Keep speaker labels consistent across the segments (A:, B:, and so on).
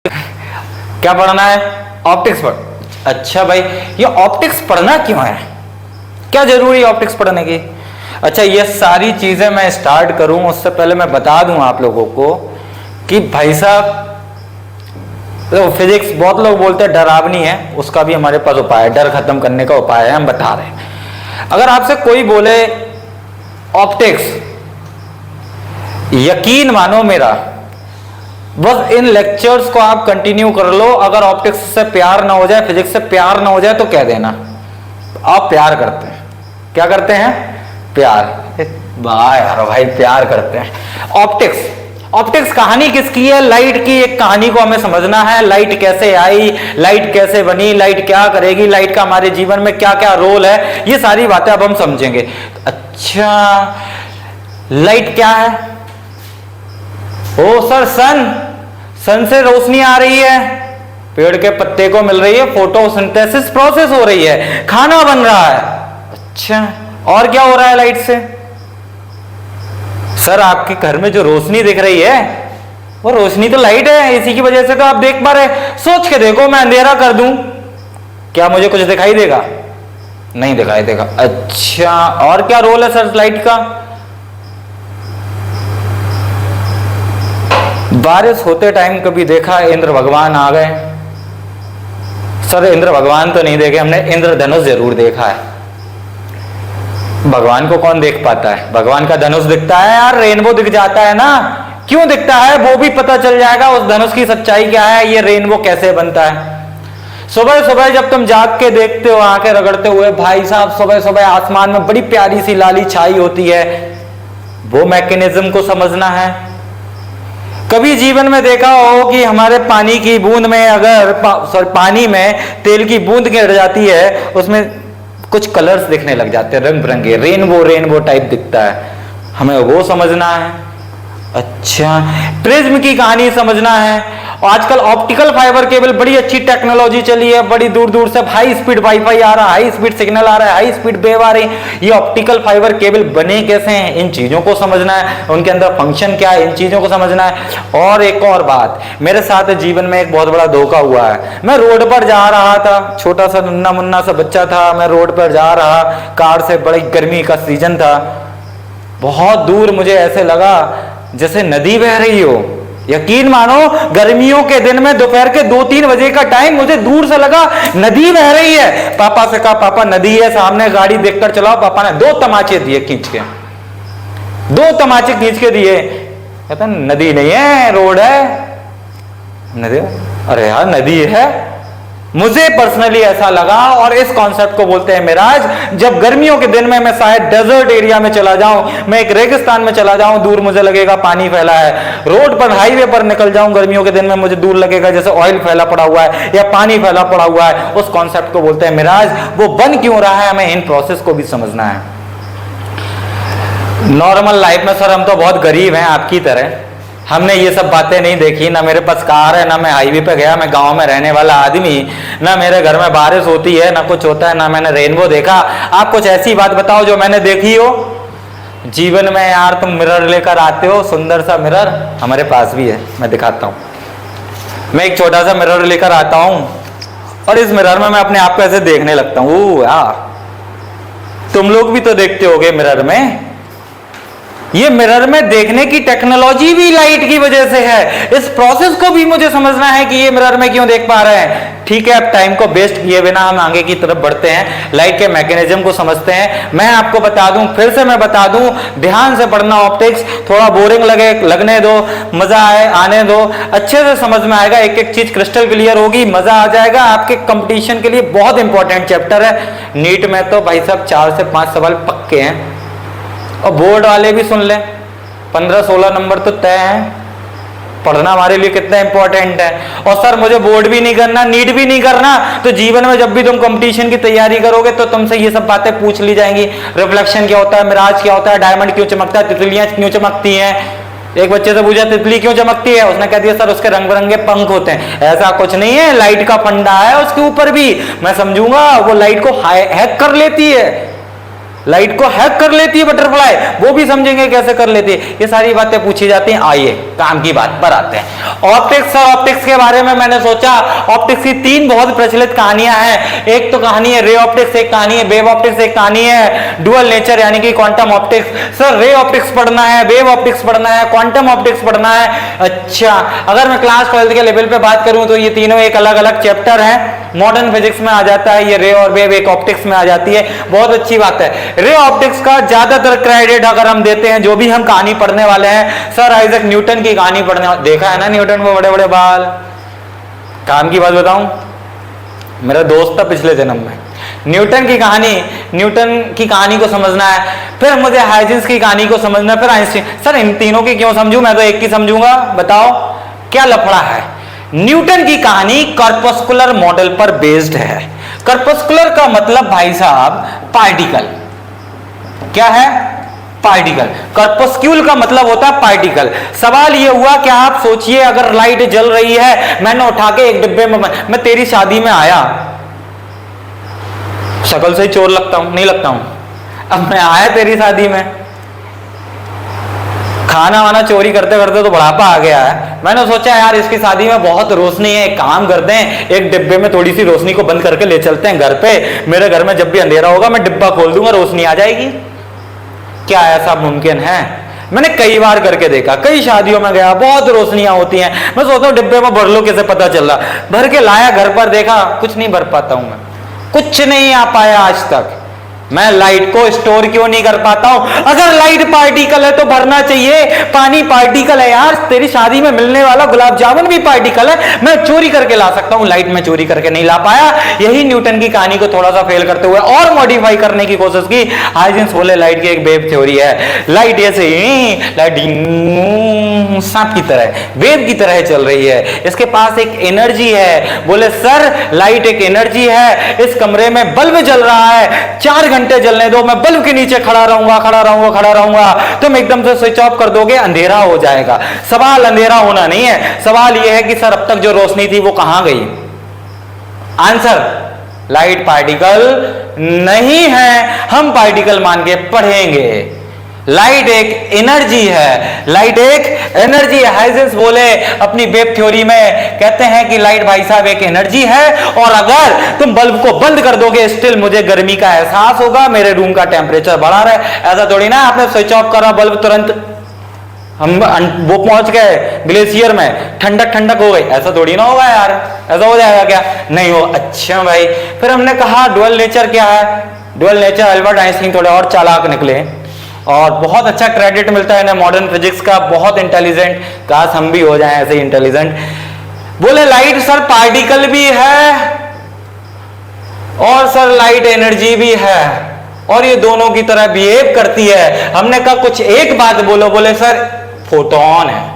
A: क्या पढ़ना है? ऑप्टिक्स पढ़। अच्छा भाई, ये ऑप्टिक्स पढ़ना क्यों है? क्या जरूरी है ऑप्टिक्स पढ़ने की? अच्छा, ये सारी चीजें मैं स्टार्ट करूं उससे पहले मैं बता दूं आप लोगों को कि भाई साहब, तो फिजिक्स बहुत लोग बोलते हैं डरावनी है, उसका भी हमारे पास उपाय है, डर खत्म करने का उपाय है, हम बता रहे हैं। अगर आपसे कोई बोले ऑप्टिक्स, यकीन मानो मेरा, बस इन लेक्चर्स को आप कंटिन्यू कर लो। अगर ऑप्टिक्स से प्यार ना हो जाए, फिजिक्स से प्यार ना हो जाए तो कह देना आप प्यार करते हैं। क्या करते हैं? प्यार। वाह यार भाई, प्यार करते हैं। ऑप्टिक्स कहानी किसकी है? लाइट की एक कहानी को हमें समझना है। लाइट कैसे आई, लाइट कैसे बनी, लाइट क्या करेगी, लाइट का हमारे जीवन में क्या क्या रोल है, ये सारी बातें अब हम समझेंगे। अच्छा, लाइट क्या है? ओ सर, सन से रोशनी आ रही है, पेड़ के पत्ते को मिल रही है, फोटोसिंथेसिस प्रोसेस हो रही है, खाना बन रहा है। अच्छा, और क्या हो रहा है लाइट से? सर, आपके घर में जो रोशनी दिख रही है वो रोशनी तो लाइट है, इसी की वजह से तो आप देख पा रहे। सोच के देखो, मैं अंधेरा कर दूं, क्या मुझे कुछ दिखाई देगा? नहीं दिखाई देगा। अच्छा, और क्या रोल है सर लाइट का? बारिश होते टाइम कभी देखा इंद्र भगवान आ गए? सर, इंद्र भगवान तो नहीं देखे हमने, इंद्रधनुष जरूर देखा है। भगवान को कौन देख पाता है? भगवान का धनुष दिखता है यार, रेनबो दिख जाता है ना। क्यों दिखता है वो भी पता चल जाएगा, उस धनुष की सच्चाई क्या है, ये रेनबो कैसे बनता है। सुबह सुबह जब तुम जाग के देखते हो आंखें रगड़ते हुए, भाई साहब सुबह सुबह आसमान में बड़ी प्यारी सी लाली छाई होती है, वो मैकेनिज्म को समझना है। कभी जीवन में देखा हो कि हमारे पानी की बूंद में अगर पानी में तेल की बूंद गिर जाती है, उसमें कुछ कलर्स दिखने लग जाते हैं, रंग बिरंगे, रेनबो टाइप दिखता है, हमें वो समझना है। अच्छा, प्रिज्म की कहानी समझना है। और आजकल ऑप्टिकल फाइबर केबल, बड़ी अच्छी टेक्नोलॉजी चली है, बड़ी दूर दूर से हाई स्पीड वाईफाई आ रहा है, हाई स्पीड सिग्नल आ रहा है, हाई स्पीड वेव आ रही है। ये ऑप्टिकल फाइबर केबल बने कैसे हैं, इन चीजों को समझना है, उनके अंदर फंक्शन क्या है, इन चीजों को समझना है। और एक और बात, मेरे साथ जीवन में एक बहुत बड़ा धोखा हुआ है। मैं रोड पर जा रहा था, छोटा सा नन्ना मुन्ना सा बच्चा था, मैं रोड पर जा रहा कार से, बड़ी गर्मी का सीजन था, बहुत दूर मुझे ऐसे लगा जैसे नदी बह रही हो। यकीन मानो, गर्मियों के दिन में दोपहर के 2-3 बजे का टाइम, मुझे दूर से लगा नदी बह रही है। पापा से कहा, पापा नदी है सामने, गाड़ी देखकर चलाओ। पापा ने 2 तमाचे दिए खींच के, 2 तमाचे खींच के दिए। कहता नदी नहीं है, रोड है। नदी? अरे यार नदी है। मुझे पर्सनली ऐसा लगा, और इस कॉन्सेप्ट को बोलते हैं मिराज। जब गर्मियों के दिन में मैं शायद डेजर्ट एरिया में चला जाऊं, मैं एक रेगिस्तान में चला जाऊं, दूर मुझे लगेगा पानी फैला है। रोड पर, हाईवे पर निकल जाऊं गर्मियों के दिन में, मुझे दूर लगेगा जैसे ऑयल फैला पड़ा हुआ है या पानी फैला पड़ा हुआ है। उस कॉन्सेप्ट को बोलते हैं मिराज। वो बन क्यों रहा है, हमें इन प्रोसेस को भी समझना है। नॉर्मल लाइफ में सर हम तो बहुत गरीब हैं आपकी तरह, हमने ये सब बातें नहीं देखी, ना मेरे पास कार है, ना मैं हाईवे पे गया, मैं गांव में रहने वाला आदमी, ना मेरे घर में बारिश होती है, ना कुछ होता है, ना मैंने रेनबो देखा। आप कुछ ऐसी बात बताओ जो मैंने देखी हो जीवन में। यार तुम मिरर लेकर आते हो, सुंदर सा मिरर हमारे पास भी है, मैं दिखाता हूँ। मैं एक छोटा सा मिरर लेकर आता हूँ और इस मिरर में मैं अपने आप को ऐसे देखने लगता हूँ। यार तुम लोग भी तो देखते होगे मिरर में। ये मिरर में देखने की टेक्नोलॉजी भी लाइट की वजह से है। इस प्रोसेस को भी मुझे समझना है कि ये मिरर में क्यों देख पा रहे हैं। ठीक है, अब टाइम को वेस्ट किए बिना हम आगे की तरफ बढ़ते हैं, लाइट के मैकेनिज्म को समझते हैं। मैं आपको बता दूं, फिर से मैं बता दूं, ध्यान से पढ़ना ऑप्टिक्स। थोड़ा बोरिंग लगे, लगने दो, मजा आए आने दो, अच्छे से समझ में आएगा, एक एक चीज क्रिस्टल क्लियर होगी, मजा आ जाएगा। आपके कंपटीशन के लिए बहुत इंपॉर्टेंट चैप्टर है। नीट में तो भाई साहब 4 से 5 सवाल पक्के हैं, और बोर्ड वाले भी सुन लें, 15-16 नंबर तो तय है। पढ़ना हमारे लिए कितना इंपॉर्टेंट है। और सर मुझे बोर्ड भी नहीं करना, नीट भी नहीं करना, तो जीवन में जब भी तुम कंपटीशन की तैयारी करोगे तो तुमसे ये सब बातें पूछ ली जाएंगी। रिफ्लेक्शन क्या होता है, मिराज क्या होता है, डायमंड क्यों चमकता है, तितलियां क्यों चमकती हैं। एक बच्चे से पूछा तितली क्यों चमकती है, उसने कह दिया सर उसके रंग बिरंगे पंख होते हैं। ऐसा कुछ नहीं है, लाइट का फंडा है उसके ऊपर भी। मैं समझूंगा वो लाइट को हैक कर लेती है। लाइट को हैक कर लेती है बटरफ्लाई, वो भी समझेंगे कैसे कर लेती है। ये सारी बातें पूछी जाती हैं। आइए काम की बात पर आते हैं। ऑप्टिक्स और ऑप्टिक्स के बारे में मैंने सोचा, ऑप्टिक्स की तीन बहुत प्रचलित कहानियां हैं। एक तो कहानी है रे ऑप्टिक्स, एक कहानी है वेव ऑप्टिक्स, एक कहानी है डुअल नेचर यानी कि quantum optics. Sir ray optics पढ़ना है, वेव ऑप्टिक्स पढ़ना है, क्वांटम ऑप्टिक्स पढ़ना है। अच्छा, अगर मैं क्लास 12 के लेवल पे बात करूं तो ये तीनों एक अलग अलग चैप्टर है। मॉडर्न फिजिक्स में आ जाता है ये रे और वेव, एक ऑप्टिक्स में आ जाती है। बहुत अच्छी बात है। रे ऑप्टिक्स का ज्यादातर क्रेडिट अगर हम देते हैं, जो भी हम कहानी पढ़ने वाले हैं, सर आइजैक न्यूटन की कहानी पढ़ने वाले। देखा है ना न्यूटन को, बड़े बड़े बाल। काम की बात बताऊं, मेरा दोस्त था पिछले जन्म में। न्यूटन की कहानी को समझना है, फिर मुझे हाइजेंस की कहानी को समझना है, फिर आइंस्टीन। सर इन तीनों की क्यों समझूं, मैं तो एक की समझूंगा। बताओ क्या लफड़ा है। न्यूटन की कहानी कॉर्पस्कुलर मॉडल पर बेस्ड है। कॉर्पस्कुलर का मतलब भाई साहब पार्टिकल। क्या है? पार्टिकल। कॉर्पस्क्यूल का मतलब होता है पार्टिकल। सवाल ये हुआ कि आप सोचिए अगर लाइट जल रही है, मैंने उठा के एक डिब्बे में, मैं तेरी शादी में आया, शकल से ही चोर लगता हूं? नहीं लगता हूं। अब मैं आया तेरी शादी में, खाना वाना चोरी करते करते तो बुढ़ापा आ गया है। मैंने सोचा यार इसकी शादी में बहुत रोशनी है, एक काम करते हैं, एक डिब्बे में थोड़ी सी रोशनी को बंद करके ले चलते हैं घर पे। मेरे घर में जब भी अंधेरा होगा मैं डिब्बा खोल दूंगा, रोशनी आ जाएगी। क्या ऐसा मुमकिन है? मैंने कई बार करके देखा, कई शादियों में गया, बहुत रोशनियां होती हैं। मैं सोचता हूँ डिब्बे में भर लो, कैसे पता चल रहा। भर के लाया, घर पर देखा, कुछ नहीं भर पाता हूं मैं, कुछ नहीं आ पाया आज तक। मैं लाइट को स्टोर क्यों नहीं कर पाता हूं? अगर लाइट पार्टिकल है तो भरना चाहिए। पानी पार्टिकल है यार, तेरी शादी में मिलने वाला गुलाब जामुन भी पार्टिकल है। मैं चोरी करके ला सकता हूं, लाइट में चोरी करके नहीं ला पाया। यही न्यूटन की कहानी को थोड़ा सा फेल करते हुए और मॉडिफाई करने की कोशिश की। हाइजेंस बोले लाइट की एक वेव थ्योरी है, लाइट ऐसे लाइट सांप की तरह, वेव की तरह चल रही है, इसके पास एक एनर्जी है। बोले सर लाइट एक एनर्जी है, इस कमरे में बल्ब जल रहा है, 4 घंटे जलने दो, मैं बल्ब के नीचे खड़ा रहूंगा, तुम एकदम से स्विच ऑफ कर दोगे, अंधेरा हो जाएगा। सवाल अंधेरा होना नहीं है, सवाल यह है कि सर अब तक जो रोशनी थी वो कहां गई? आंसर, लाइट पार्टिकल नहीं है। हम पार्टिकल मान के पढ़ेंगे। लाइट एक एनर्जी है, लाइट एक एनर्जी है। हाइजेंस बोले अपनी वेव थ्योरी में, कहते हैं कि लाइट भाई साहब एक एनर्जी है, और अगर तुम बल्ब को बंद कर दोगे स्टिल मुझे गर्मी का एहसास होगा, मेरे रूम का टेम्परेचर बढ़ा रहे। ऐसा थोड़ी ना आपने स्विच ऑफ करा बल्ब, तुरंत हम वो पहुंच गए ग्लेशियर में, ठंडक ठंडक हो गई, ऐसा थोड़ी ना होगा यार। ऐसा हो जाएगा क्या? नहीं हो। अच्छा भाई, फिर हमने कहा डुअल नेचर क्या है? डुअल नेचर, अल्बर्ट आइंस्टीन थोड़े और चालाक निकले और बहुत अच्छा क्रेडिट मिलता है इन्हें मॉडर्न फिजिक्स का, बहुत इंटेलिजेंट। काश हम भी हो जाएं ऐसे इंटेलिजेंट। बोले लाइट सर पार्टिकल भी है और सर लाइट एनर्जी भी है, और ये दोनों की तरह बिहेव करती है। हमने कहा कुछ एक बात बोलो। बोले सर फोटोन है।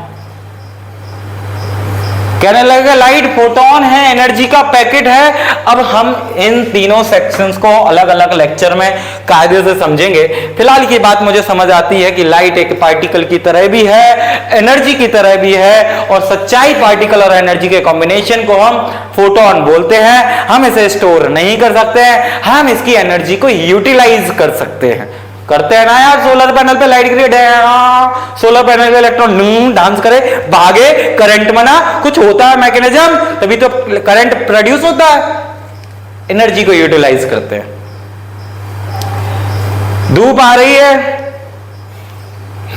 A: कहने लगे लाइट फोटोन है, एनर्जी का पैकेट है। अब हम इन तीनों सेक्शंस को अलग अलग लेक्चर में कायदे से समझेंगे। फिलहाल की बात मुझे समझ आती है कि लाइट एक पार्टिकल की तरह भी है, एनर्जी की तरह भी है, और सच्चाई पार्टिकल और एनर्जी के कॉम्बिनेशन को हम फोटोन बोलते हैं। हम इसे स्टोर नहीं कर सकते हैं, हम इसकी एनर्जी को यूटिलाइज कर सकते हैं। करते हैं ना यार, सोलर पैनल पे लाइट गिरी, सोलर पैनल पे इलेक्ट्रॉन डांस करे, भागे, करंट बना, कुछ होता है मैकेनिज्म, तभी तो करंट प्रोड्यूस होता है। एनर्जी को यूटिलाइज करते हैं। धूप आ रही है,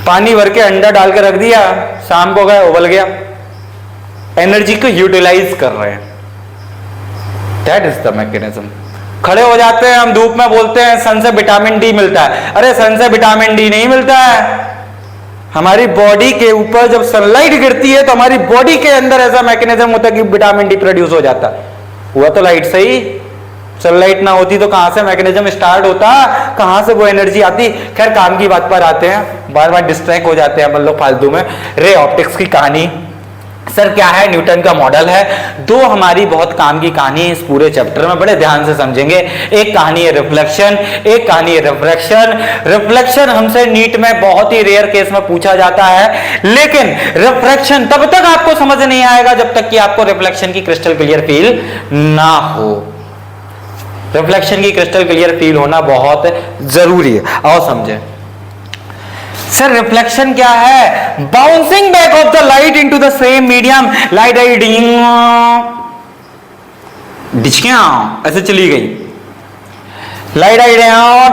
A: पानी भर के अंडा डाल के रख दिया, शाम को गया उबल गया। एनर्जी को यूटिलाइज कर रहे हैं। That is the mechanism. खड़े हो जाते हैं हम धूप में, बोलते हैं सन से विटामिन डी मिलता है। अरे सन से विटामिन डी नहीं मिलता है। हमारी बॉडी के ऊपर जब सनलाइट गिरती है तो हमारी बॉडी के अंदर ऐसा मैकेनिज्म होता है कि विटामिन डी प्रोड्यूस हो जाता है। हुआ तो लाइट से ही, सनलाइट ना होती तो कहां से मैकेनिज्म स्टार्ट होता, कहां से वो एनर्जी आती। खैर काम की बात पर आते हैं, बार बार डिस्ट्रैक्ट हो जाते हैं हम लोग फालतू में। रे ऑप्टिक्स की कहानी सर क्या है? न्यूटन का मॉडल है। दो हमारी बहुत काम की कहानी है इस पूरे चैप्टर में, बड़े ध्यान से समझेंगे। एक कहानी है रिफ्लेक्शन, एक कहानी है रिफ्रैक्शन। रिफ्लेक्शन हमसे नीट में बहुत ही रेयर केस में पूछा जाता है, लेकिन रिफ्रैक्शन तब तक आपको समझ नहीं आएगा जब तक कि आपको रिफ्लेक्शन की क्रिस्टल क्लियर फील ना हो। रिफ्लेक्शन की क्रिस्टल क्लियर फील होना बहुत जरूरी है। आओ समझे सर रिफ्लेक्शन क्या है? Bouncing back of the light into the same medium. Light आई डिचकियां ऐसे चली गई, लाइट आई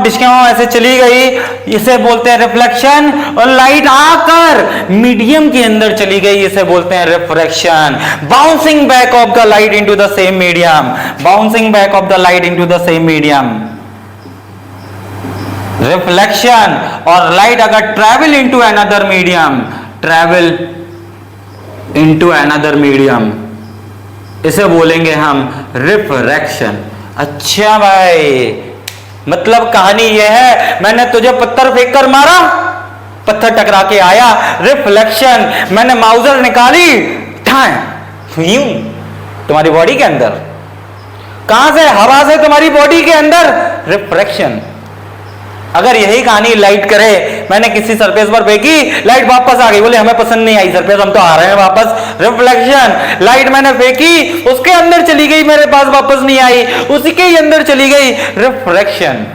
A: डिचकियां ऐसे चली गई, इसे बोलते हैं रिफ्लेक्शन। और लाइट आकर मीडियम के अंदर चली गई, इसे बोलते हैं refraction. Bouncing back of the light into the same medium, bouncing back of the light into the same medium, reflection. और लाइट अगर travel into another medium, travel into another medium, इसे बोलेंगे हम रिफ्रैक्शन। अच्छा भाई, मतलब कहानी यह है, मैंने तुझे पत्थर फेंक कर मारा, पत्थर टकरा के आया, रिफ्लेक्शन। मैंने माउजर निकाली, यूं तुम्हारी बॉडी के अंदर, कहां से? हवा से तुम्हारी बॉडी के अंदर, रिफ्रैक्शन। अगर यही कहानी लाइट करे, मैंने किसी सरफेस पर फेंकी, लाइट वापस आ गई, बोले हमें पसंद नहीं आई सरफेस, हम तो आ रहे हैं वापस, रिफ्लेक्शन। लाइट मैंने फेंकी, उसके अंदर चली गई, मेरे पास वापस नहीं आई, उसी के ही अंदर चली गई, रिफ्रैक्शन।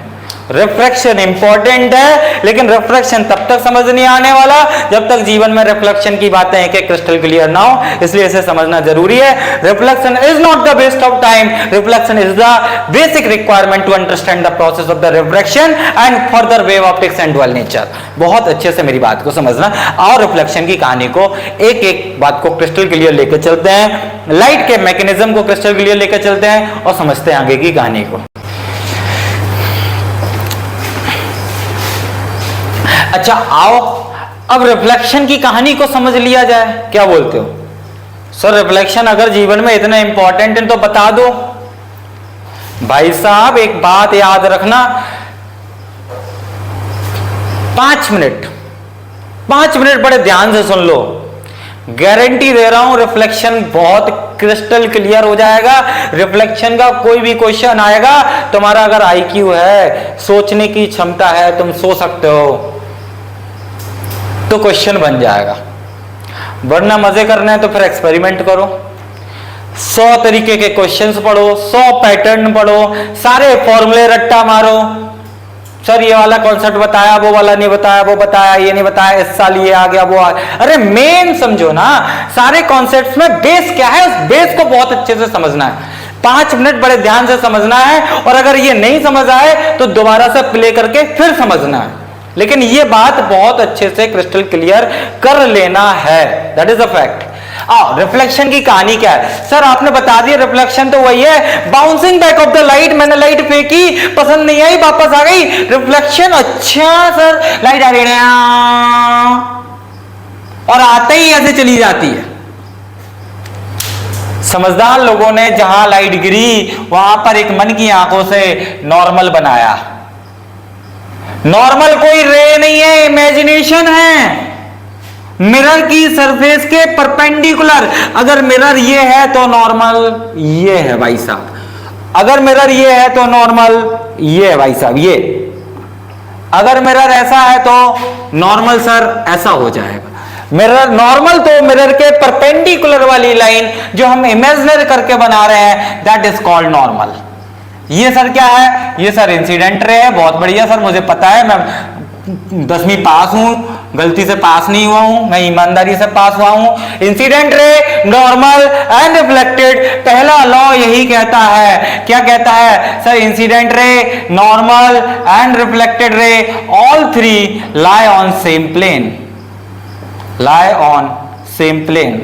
A: रिफ्रैक्शन इंपॉर्टेंट है, लेकिन रिफ्रैक्शन तब तक समझ नहीं आने वाला जब तक जीवन में रिफ्लेक्शन की बातें एक एक क्रिस्टल क्लियर ना हो, इसलिए इसे समझना जरूरी है। Reflection is not the waste of time, reflection is the basic requirement to understand the process of the refraction and further wave optics and dual nature. बहुत अच्छे से मेरी बात को समझना और रिफ्लेक्शन की कहानी को एक एक बात को क्रिस्टल क्लियर लेकर चलते हैं, लाइट के मैकेनिज्म को क्रिस्टल क्लियर लेकर चलते हैं और समझते हैं आगे की कहानी को। अच्छा आओ अब रिफ्लेक्शन की कहानी को समझ लिया जाए, क्या बोलते हो? सर रिफ्लेक्शन अगर जीवन में इतना इंपॉर्टेंट है तो बता दो। भाई साहब एक बात याद रखना, 5 मिनट बड़े ध्यान से सुन लो, गारंटी दे रहा हूं रिफ्लेक्शन बहुत क्रिस्टल क्लियर हो जाएगा। रिफ्लेक्शन का कोई भी क्वेश्चन आएगा, तुम्हारा अगर आईक्यू है, सोचने की क्षमता है, तुम सोच सकते हो तो क्वेश्चन बन जाएगा। वरना मजे करना है तो फिर एक्सपेरिमेंट करो, 100 तरीके के क्वेश्चंस पढ़ो, 100 पैटर्न पढ़ो, सारे फॉर्मूले रट्टा मारो। सर ये वाला कॉन्सेप्ट बताया, वो वाला नहीं बताया, वो बताया, ये नहीं बताया, इस साल ये आ गया, वो आ गया। अरे मेन समझो ना, सारे कॉन्सेप्ट्स में बेस क्या है, उस बेस को बहुत अच्छे से समझना है। 5 मिनट बड़े ध्यान से समझना है, और अगर ये नहीं समझ आए तो दोबारा से प्ले करके फिर समझना है। लेकिन ये बात बहुत अच्छे से क्रिस्टल क्लियर कर लेना है, that is a fact. Reflection की कहानी क्या है? सर आपने बता दिया, रिफ्लेक्शन तो वही है, bouncing back of the light. मैंने लाइट फेंकी, पसंद नहीं आई, वापस आ गई, रिफ्लेक्शन। अच्छा सर लाइट आ रही है और आते ही ऐसे चली जाती है। समझदार लोगों ने जहां लाइट गिरी वहां पर एक मन की आंखों से नॉर्मल बनाया। नॉर्मल कोई रे नहीं है, इमेजिनेशन है। मिरर की सरफेस के परपेंडिकुलर, अगर मिरर ये है तो नॉर्मल ये है भाई साहब, अगर मिरर ये है तो नॉर्मल ये है भाई साहब, ये अगर मिरर ऐसा है तो नॉर्मल सर ऐसा हो जाएगा। मिरर नॉर्मल तो मिरर के परपेंडिकुलर वाली लाइन जो हम इमेजिनरी करके बना रहे हैं, दैट इज कॉल्ड नॉर्मल। ये सर क्या है? ये सर इंसिडेंट रे है। बहुत बढ़िया सर, मुझे पता है, मैं 10वीं पास हूं, गलती से पास नहीं हुआ हूं, मैं ईमानदारी से पास हुआ हूं। Incident ray, normal and reflected, पहला लॉ यही कहता है। क्या कहता है sir? Incident ray, normal and reflected ray, all 3 lie on same plane, lie on same plane.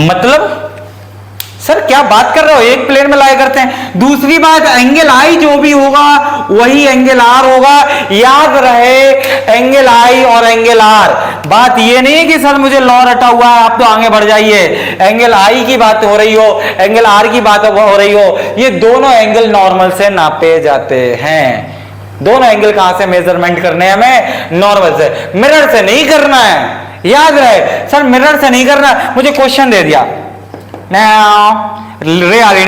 A: मतलब सर क्या बात कर रहे हो, एक प्लेन में लाई करते हैं। दूसरी बात, एंगल आई जो भी होगा वही एंगल आर होगा। याद रहे एंगल आई और एंगल आर, बात ये नहीं है कि सर मुझे लॉ रटा हुआ है आप तो आगे बढ़ जाइए। एंगल आई की बात हो रही हो, एंगल आर की बात हो रही हो, ये दोनों एंगल नॉर्मल से नापे जाते हैं। दोनों एंगल कहां से मेजरमेंट करने हैं हमें? नॉर्मल से, मिरर से नहीं करना है। याद रहे सर मिरर से नहीं करना। मुझे क्वेश्चन दे दिया रे आ रही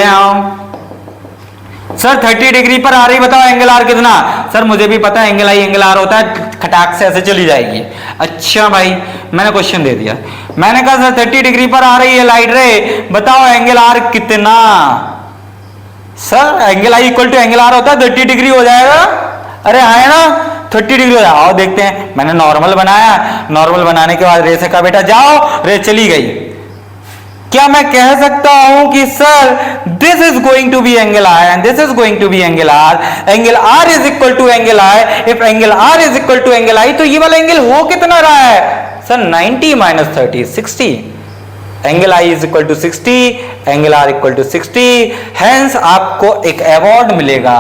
A: सर 30 डिग्री पर आ रही, बताओ एंगल आर कितना? सर मुझे भी पता है एंगल आई एंगल आर होता है, खटाक से ऐसे चली जाएगी। अच्छा भाई मैंने क्वेश्चन दे दिया, मैंने कहा सर 30 डिग्री पर आ रही है लाइट रे, बताओ एंगल आर कितना? Sir angle I equal to angle r होता है 30 डिग्री हो जाएगा। अरे आए ना 30 डिग्री हो जाएगा। आओ देखते हैं, मैंने नॉर्मल बनाया, नॉर्मल बनाने के बाद रे से कहा बेटा जाओ, रे चली गई। क्या मैं कह सकता हूं कि sir this is going to be angle I and this is going to be angle R, angle R is equal to angle I, if angle R is equal to angle I तो ये वाला angle हो कितना रहा है sir 90 minus 30 60, angle I is equal to 60, angle R equal to 60, hence आपको एक award मिलेगा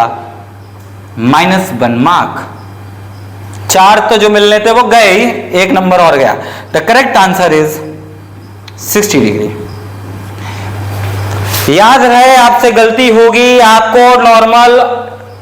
A: -1 मार्क। 4 तो जो मिलने थे वो गए ही, 1 नंबर और गया। The correct answer is 60 degree. याद रहे आपसे गलती होगी, आपको नॉर्मल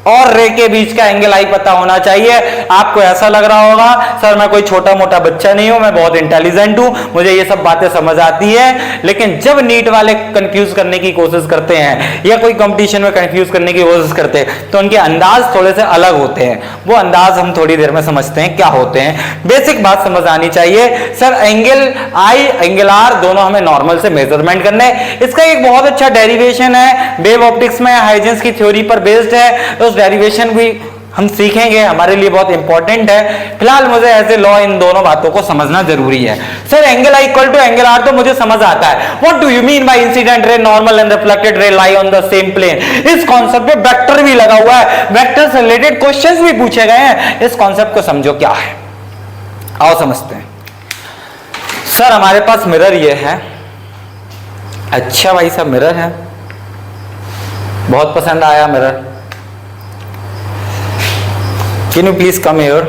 A: और रे के बीच का एंगल आई पता होना चाहिए। आपको ऐसा लग रहा होगा सर मैं कोई छोटा मोटा बच्चा नहीं हूं, मैं बहुत इंटेलिजेंट हूं, मुझे ये सब बातें समझ आती है। लेकिन जब नीट वाले कंफ्यूज करने की कोशिश करते हैं या कोई कंपटीशन में कंफ्यूज करने की कोशिश करते हैं तो उनके अंदाज थोड़े से अलग होते हैं। वो अंदाज हम थोड़ी देर में समझते हैं क्या होते हैं। बेसिक बात समझ आनी चाहिए sir, angle i angle r दोनों हमें नॉर्मल से मेजरमेंट करने। इसका एक बहुत अच्छा डेरिवेशन है, वेव ऑप्टिक्स में हाइजेंस की थ्योरी पर बेस्ड है, तो डेरिवेशन भी हम सीखेंगे, हमारे लिए बहुत इंपॉर्टेंट है। फिलहाल मुझे एज ए लॉ इन दोनों बातों को समझना जरूरी है। Sir angle I equal to angle r तो मुझे समझ आता है। What do you mean by incident ray normal and reflected ray lie on the same plane? इस कॉन्सेप्ट पे वेक्टर भी लगा हुआ है, वेक्टर से रिलेटेड क्वेश्चंस भी पूछे गए हैं। इस कॉन्सेप्ट को समझो क्या है, आओ समझते हैं। सर हमारे पास मिरर ये है, अच्छा भाई साहब मिरर है, बहुत पसंद आया mirror. Can you please come here?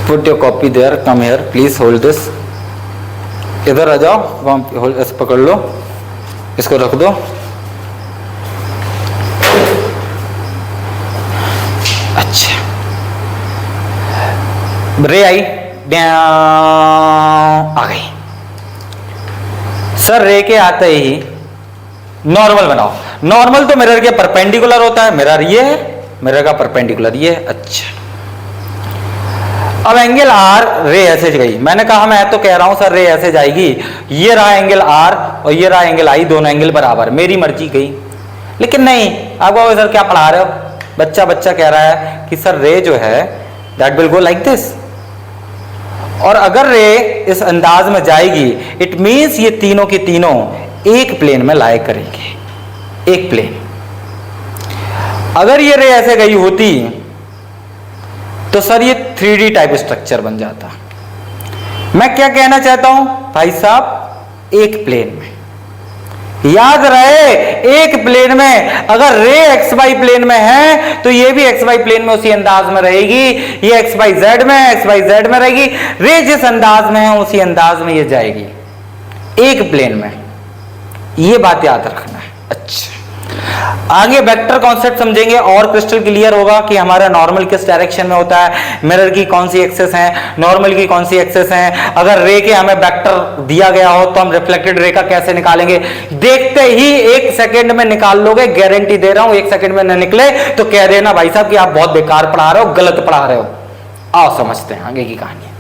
A: Put your copy there. Come here. Please hold this. इधर आ जाओ, ऐसे पकड़ लो, इसको रख दो। अच्छा, रे आई आ गई। सर रे के आते ही नॉर्मल बनाओ। नॉर्मल तो मिरर के परपेंडिकुलर होता है, मिरर ये है, मिरर का परपेंडिकुलर ये। अच्छा, अब एंगल आर रे ऐसे गई, मैंने कहा मैं तो कह रहा हूं सर रे ऐसे जाएगी, ये रहा एंगल आर और ये रहा एंगल आई, दोनों एंगल बराबर, मेरी मर्जी गई। लेकिन नहीं, आपको सर क्या पढ़ा रहे हो, बच्चा बच्चा कह रहा है कि सर रे जो है that will go like this, और अगर रे इस अंदाज में जाएगी इट मींस ये तीनों की तीनों एक प्लेन में लाए करेंगे, एक प्लेन। अगर ये रे ऐसे गई होती तो सर ये 3D टाइप स्ट्रक्चर बन जाता। मैं क्या कहना चाहता हूं भाई साहब, एक प्लेन में, याद रहे एक प्लेन में। अगर रे एक्स वाई प्लेन में है तो ये भी एक्स वाई प्लेन में उसी अंदाज में रहेगी, ये एक्स वाई जेड में एक्स वाई जेड में रहेगी। रे जिस अंदाज में है उसी अंदाज में ये जाएगी, एक प्लेन में। ये बात याद रखना है। अच्छा, आगे वेक्टर कॉन्सेप्ट समझेंगे और क्रिस्टल क्लियर होगा कि हमारा नॉर्मल किस डायरेक्शन में होता है, मिरर की कौन सी एक्सेस है, नॉर्मल की कौन सी एक्सेस है। अगर रे के हमें वेक्टर दिया गया हो तो हम रिफ्लेक्टेड रे का कैसे निकालेंगे, देखते ही 1 सेकंड में निकाल लोगे, गारंटी दे रहा हूं। 1 सेकंड में न निकले तो कह देना भाई साहब कि आप बहुत बेकार पढ़ा रहे हो, गलत पढ़ा रहे हो। आओ समझते हैं आगे की कहानी।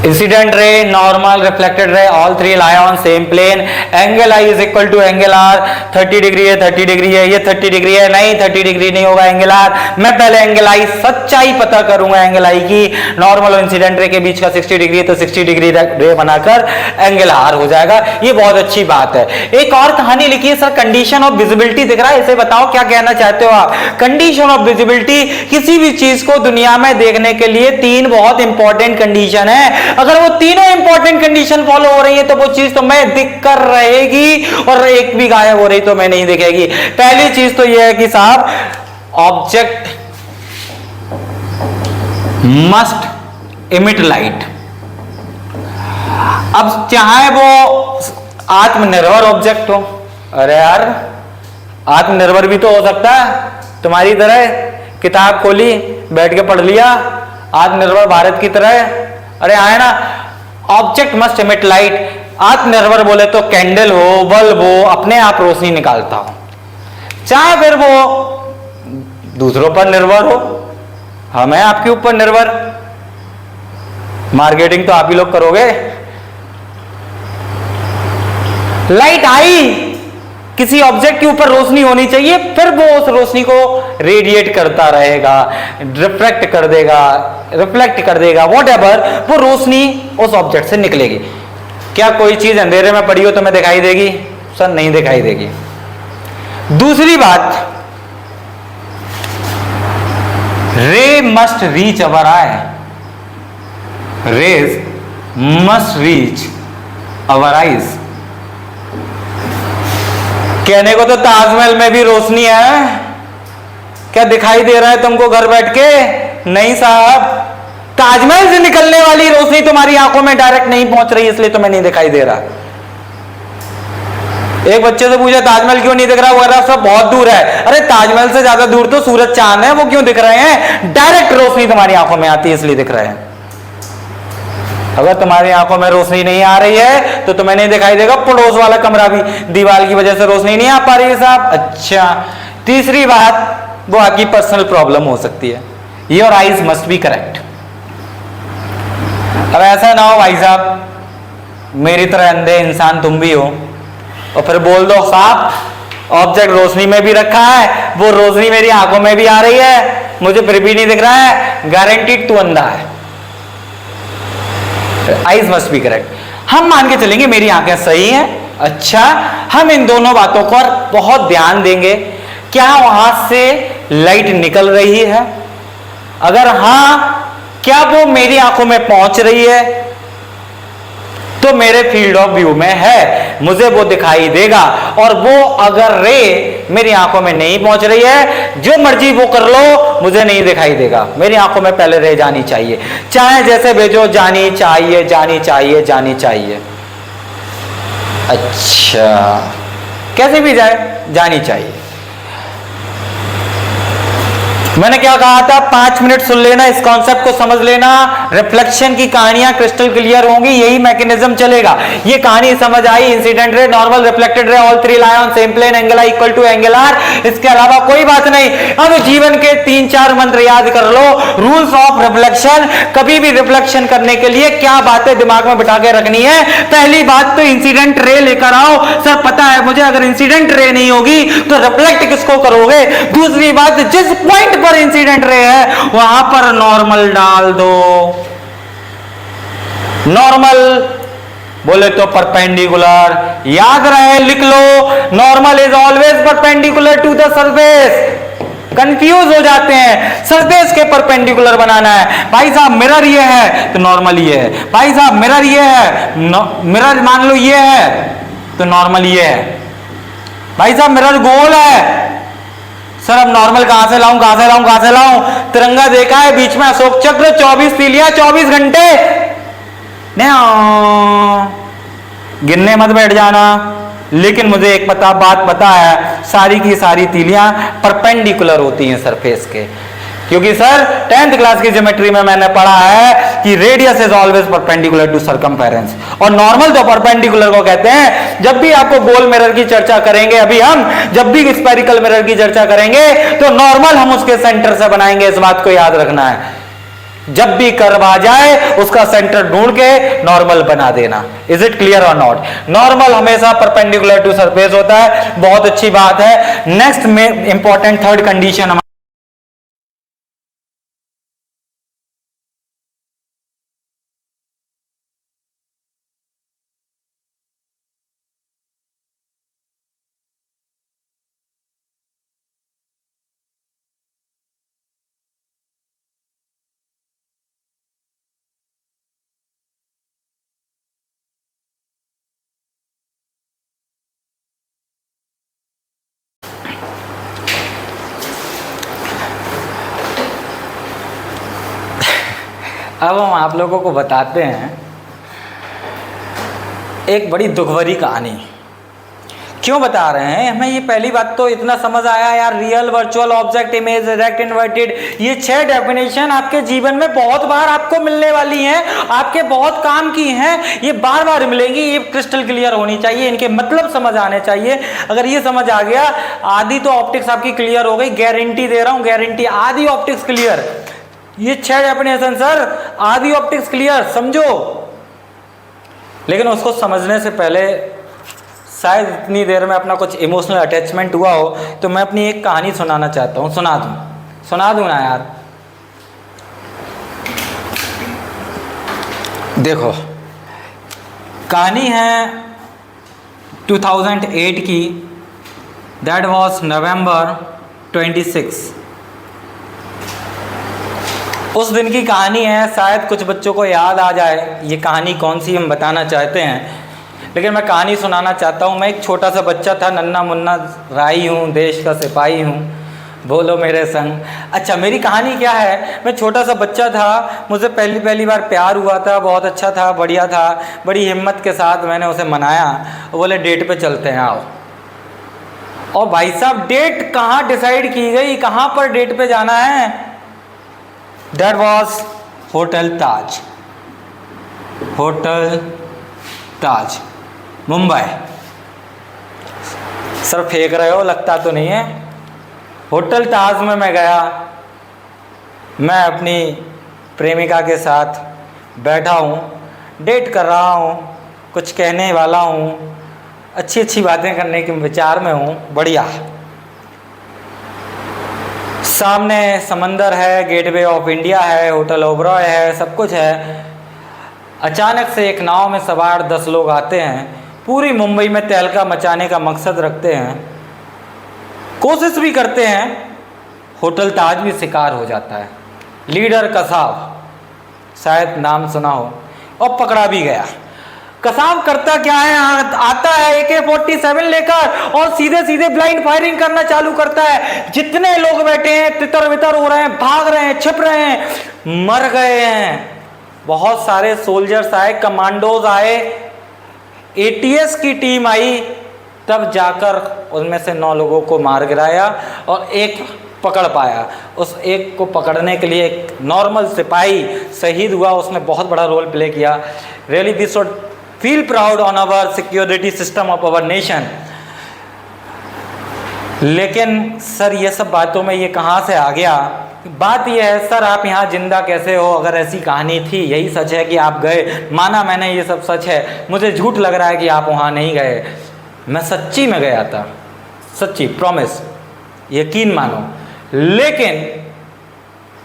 A: Incident ray, normal, reflected ray, all 3 lie on same plane. Angle I is equal to angle r. 30 degree है, 30 डिग्री है, ये 30 डिग्री है, नहीं 30 डिग्री नहीं होगा एंगल आर। मैं पहले एंगल आई सच्चाई पता करूंगा एंगल आई की। नॉर्मल और इंसिडेंट रे के बीच का 60 डिग्री है तो 60 डिग्री रे बनाकर एंगल आर हो जाएगा। ये बहुत अच्छी बात है। एक और कहानी लिखी है सर, कंडीशन ऑफ विजिबिलिटी दिख रहा है, इसे बताओ क्या कहना चाहते हो आप। कंडीशन ऑफ विजिबिलिटी, किसी भी चीज को दुनिया में देखने के लिए 3 बहुत इंपॉर्टेंट कंडीशन है। अगर वो तीनों इंपॉर्टेंट कंडीशन फॉलो हो रही है तो वो चीज तो मैं दिख कर रहेगी, और एक भी गायब हो रही तो मैं नहीं दिखेगी। पहली चीज तो यह है कि साहब ऑब्जेक्ट मस्ट इमिट लाइट। अब चाहे वो आत्मनिर्भर ऑब्जेक्ट हो, अरे यार आत्मनिर्भर भी तो हो सकता है, तुम्हारी तरह किताब खोली बैठ के पढ़ लिया, आत्मनिर्भर भारत की तरह। अरे आए ना, ऑब्जेक्ट मस्ट इमिट लाइट। आत्मनिर्भर बोले तो कैंडल हो, बल्ब हो, अपने आप रोशनी निकालता हो। चाहे फिर वो दूसरों पर निर्भर हो, हम हैं आपके ऊपर निर्भर, मार्केटिंग तो आप ही लोग करोगे। लाइट आई, किसी ऑब्जेक्ट के ऊपर रोशनी होनी चाहिए, फिर वो उस रोशनी को रेडिएट करता रहेगा, रिफ्लेक्ट कर देगा, वॉटएवर, वो रोशनी उस ऑब्जेक्ट से निकलेगी। क्या कोई चीज अंधेरे में पड़ी हो तो मैं दिखाई देगी? सर नहीं दिखाई देगी। दूसरी बात, ray must reach our eye, rays must reach our eyes. कहने को तो ताजमहल में भी रोशनी है, क्या दिखाई दे रहा है तुमको घर बैठ के? नहीं साहब, ताजमहल से निकलने वाली रोशनी तुम्हारी आंखों में डायरेक्ट नहीं पहुंच रही, इसलिए तुम्हें नहीं दिखाई दे रहा। एक बच्चे से पूछा ताजमहल क्यों नहीं दिख रहा, वो कह रहा सब बहुत दूर है। अरे ताजमहल से ज्यादा दूर तो सूरज चांद है, वो क्यों दिख रहे हैं? डायरेक्ट रोशनी तुम्हारी आंखों में आती है इसलिए दिख रहे हैं। अगर तुम्हारी आंखों में रोशनी नहीं आ रही है तो तुम्हें नहीं दिखाई देगा। पड़ोस वाला कमरा भी दीवार की वजह से रोशनी नहीं आ पा रही है साहब। अच्छा, तीसरी बात, वो आपकी पर्सनल प्रॉब्लम हो सकती है। Your eyes must be correct. अब ऐसा ना हो भाई साहब मेरी तरह अंधे इंसान तुम भी हो और फिर बोल दो साहब ऑब्जेक्ट रोशनी में भी रखा है, वो रोशनी मेरी आंखों में भी आ रही है, मुझे फिर भी नहीं दिख रहा है, गारंटीड तू अंधा है। Eyes must be correct. हम मान के चलेंगे मेरी आंखें सही हैं। अच्छा, हम इन दोनों बातों पर बहुत ध्यान देंगे। क्या वहां से लाइट निकल रही है? अगर हां, क्या वो मेरी आंखों में पहुंच रही है तो मेरे फील्ड ऑफ व्यू में है, मुझे वो दिखाई देगा। और वो अगर रे मेरी आंखों में नहीं पहुंच रही है, जो मर्जी वो कर लो, मुझे नहीं दिखाई देगा। मेरी आंखों में पहले रे जानी चाहिए, चाहे जैसे भेजो, जानी चाहिए, जानी चाहिए, जानी चाहिए। अच्छा, कैसे भी जाए जानी चाहिए। मैंने क्या कहा था, 5 मिनट सुन लेना, इस कॉन्सेप्ट को समझ लेना, रिफ्लेक्शन की कहानियां क्रिस्टल क्लियर होंगी, यही मैकेनिज्म चलेगा। ये कहानी समझ आई, incident ray, normal, reflected ray, all three lie on same plane, angle I equal to angle R, इसके अलावा कोई बात नहीं। अब जीवन के 3-4 मंत्र याद कर लो, रूल्स ऑफ रिफ्लेक्शन। कभी भी रिफ्लेक्शन करने के लिए क्या बातें दिमाग में बिठा के रखनी है? पहली बात तो इंसिडेंट रे लेकर आओ। सर पता है मुझे, अगर इंसिडेंट रे नहीं होगी तो रिफ्लेक्ट किसको करोगे? दूसरी बात, जिस पॉइंट पर इंसिडेंट रे है वहां पर नॉर्मल डाल दो। नॉर्मल बोले तो परपेंडिकुलर, याद रहे, लिख लो, normal is always perpendicular to the surface. Confuse हो जाते हैं, सरफेस के परपेंडिकुलर बनाना है। भाई साहब मिरर ये है तो नॉर्मल ये है, भाई साहब मिरर ये है, मिरर मान लो ये है तो नॉर्मल ये है। भाई साहब मिरर गोल है, सर अब नॉर्मल कहां से लाऊं, कहां से लाऊं, कहां से लाऊं? तिरंगा देखा है, बीच में अशोक चक्र, 24 तीलियां, 24 घंटे। गिनने मत बैठ जाना, लेकिन मुझे एक बात पता है, सारी की सारी तीलियां परपेंडिकुलर होती हैं सरफेस के। क्योंकि सर 10th क्लास की ज्योमेट्री में मैंने पढ़ा है कि radius is always perpendicular to circumference, और नॉर्मल तो परपेंडिकुलर को कहते हैं। जब भी आपको गोल मिरर की चर्चा करेंगे, अभी हम जब भी स्फेरिकल मिरर की चर्चा करेंगे तो नॉर्मल हम उसके सेंटर से बनाएंगे, इस बात को याद रखना है। जब भी कर्व आ जाए उसका सेंटर ढूंढ के नॉर्मल बना देना। इज इट क्लियर और नॉट? नॉर्मल हमेशा परपेंडिकुलर टू सरफेस होता है, बहुत अच्छी बात है। नेक्स्ट में इंपॉर्टेंट थर्ड कंडीशन, अब हम आप लोगों को बताते हैं एक बड़ी दुख भरी कहानी। क्यों बता रहे हैं हमें? ये पहली बात तो इतना समझ आया यार, real, virtual, object, image, direct, inverted, ये 6 डेफिनेशन आपके जीवन में बहुत बार आपको मिलने वाली हैं, आपके बहुत काम की हैं, ये बार बार मिलेंगी। ये क्रिस्टल क्लियर होनी चाहिए, इनके मतलब समझ आने चाहिए। अगर ये समझ आ गया, आधी तो ऑप्टिक्स आपकी क्लियर हो गई, गारंटी दे रहा हूं, गारंटी, आधी ऑप्टिक्स क्लियर। ये 6 डेफिनेशन सर, आधी ऑप्टिक्स क्लियर, समझो। लेकिन उसको समझने से पहले शायद इतनी देर में अपना कुछ इमोशनल अटैचमेंट हुआ हो, तो मैं अपनी एक कहानी सुनाना चाहता हूँ। सुना दूँ ना यार। देखो, कहानी है 2008 की, दैट वाज नवंबर 26। उस दिन की कहानी है, शायद कुछ बच्चों को याद आ जाए ये कहानी कौन सी हम बताना चाहते हैं, लेकिन मैं कहानी सुनाना चाहता हूँ। मैं एक छोटा सा बच्चा था, नन्ना मुन्ना राही हूँ, देश का सिपाही हूँ, बोलो मेरे संग। अच्छा, मेरी कहानी क्या है, मैं छोटा सा बच्चा था, मुझे पहली बार प्यार हुआ था, बहुत अच्छा था, बढ़िया था। बड़ी हिम्मत के साथ मैंने उसे मनाया, बोले डेट पे चलते हैं आओ। और भाई साहब, डेट कहाँ डिसाइड की गई, कहाँ पर डेट पे जाना है? That was hotel Taj, Mumbai. Sir फेंक रहे हो, लगता तो नहीं है। होटल ताज में मैं गया, मैं अपनी प्रेमिका के साथ बैठा हूँ, डेट कर रहा हूँ, कुछ कहने वाला हूँ, अच्छी बातें करने के विचार में हूँ, बढ़िया। सामने समंदर है, गेटवे ऑफ इंडिया है, होटल ओबरॉय है, सब कुछ है। अचानक से एक नाव में सवार 10 लोग आते हैं, पूरी मुंबई में तहलका मचाने का मकसद रखते हैं, कोशिश भी करते हैं। होटल ताज भी शिकार हो जाता है। लीडर कसाब, शायद नाम सुना हो, और पकड़ा भी गया। कसाब करता क्या है, आता है AK-47 लेकर और सीधे ब्लाइंड फायरिंग करना चालू करता है। जितने लोग बैठे हैं तितर बितर हो रहे हैं, भाग रहे हैं, छिप रहे हैं, मर गए हैं। बहुत सारे सोल्जर्स आए, कमांडोज आए, ATS की टीम आई, तब जाकर उनमें से 9 लोगों को मार गिराया और एक पकड़ पाया। उस एक को पकड़ने के लिए एक नॉर्मल सिपाही शहीद हुआ, उसने बहुत बड़ा रोल प्ले किया। Really we should feel proud on our security system of our nation. लेकिन सर ये सब बातों में ये कहाँ से आ गया? बात यह है सर, आप यहाँ जिंदा कैसे हो? अगर ऐसी कहानी थी, यही सच है कि आप गए, माना मैंने, ये सब सच है, मुझे झूठ लग रहा है कि आप वहाँ नहीं गए। मैं सच्ची में गया था, सच्ची, प्रॉमिस, यकीन मानो। लेकिन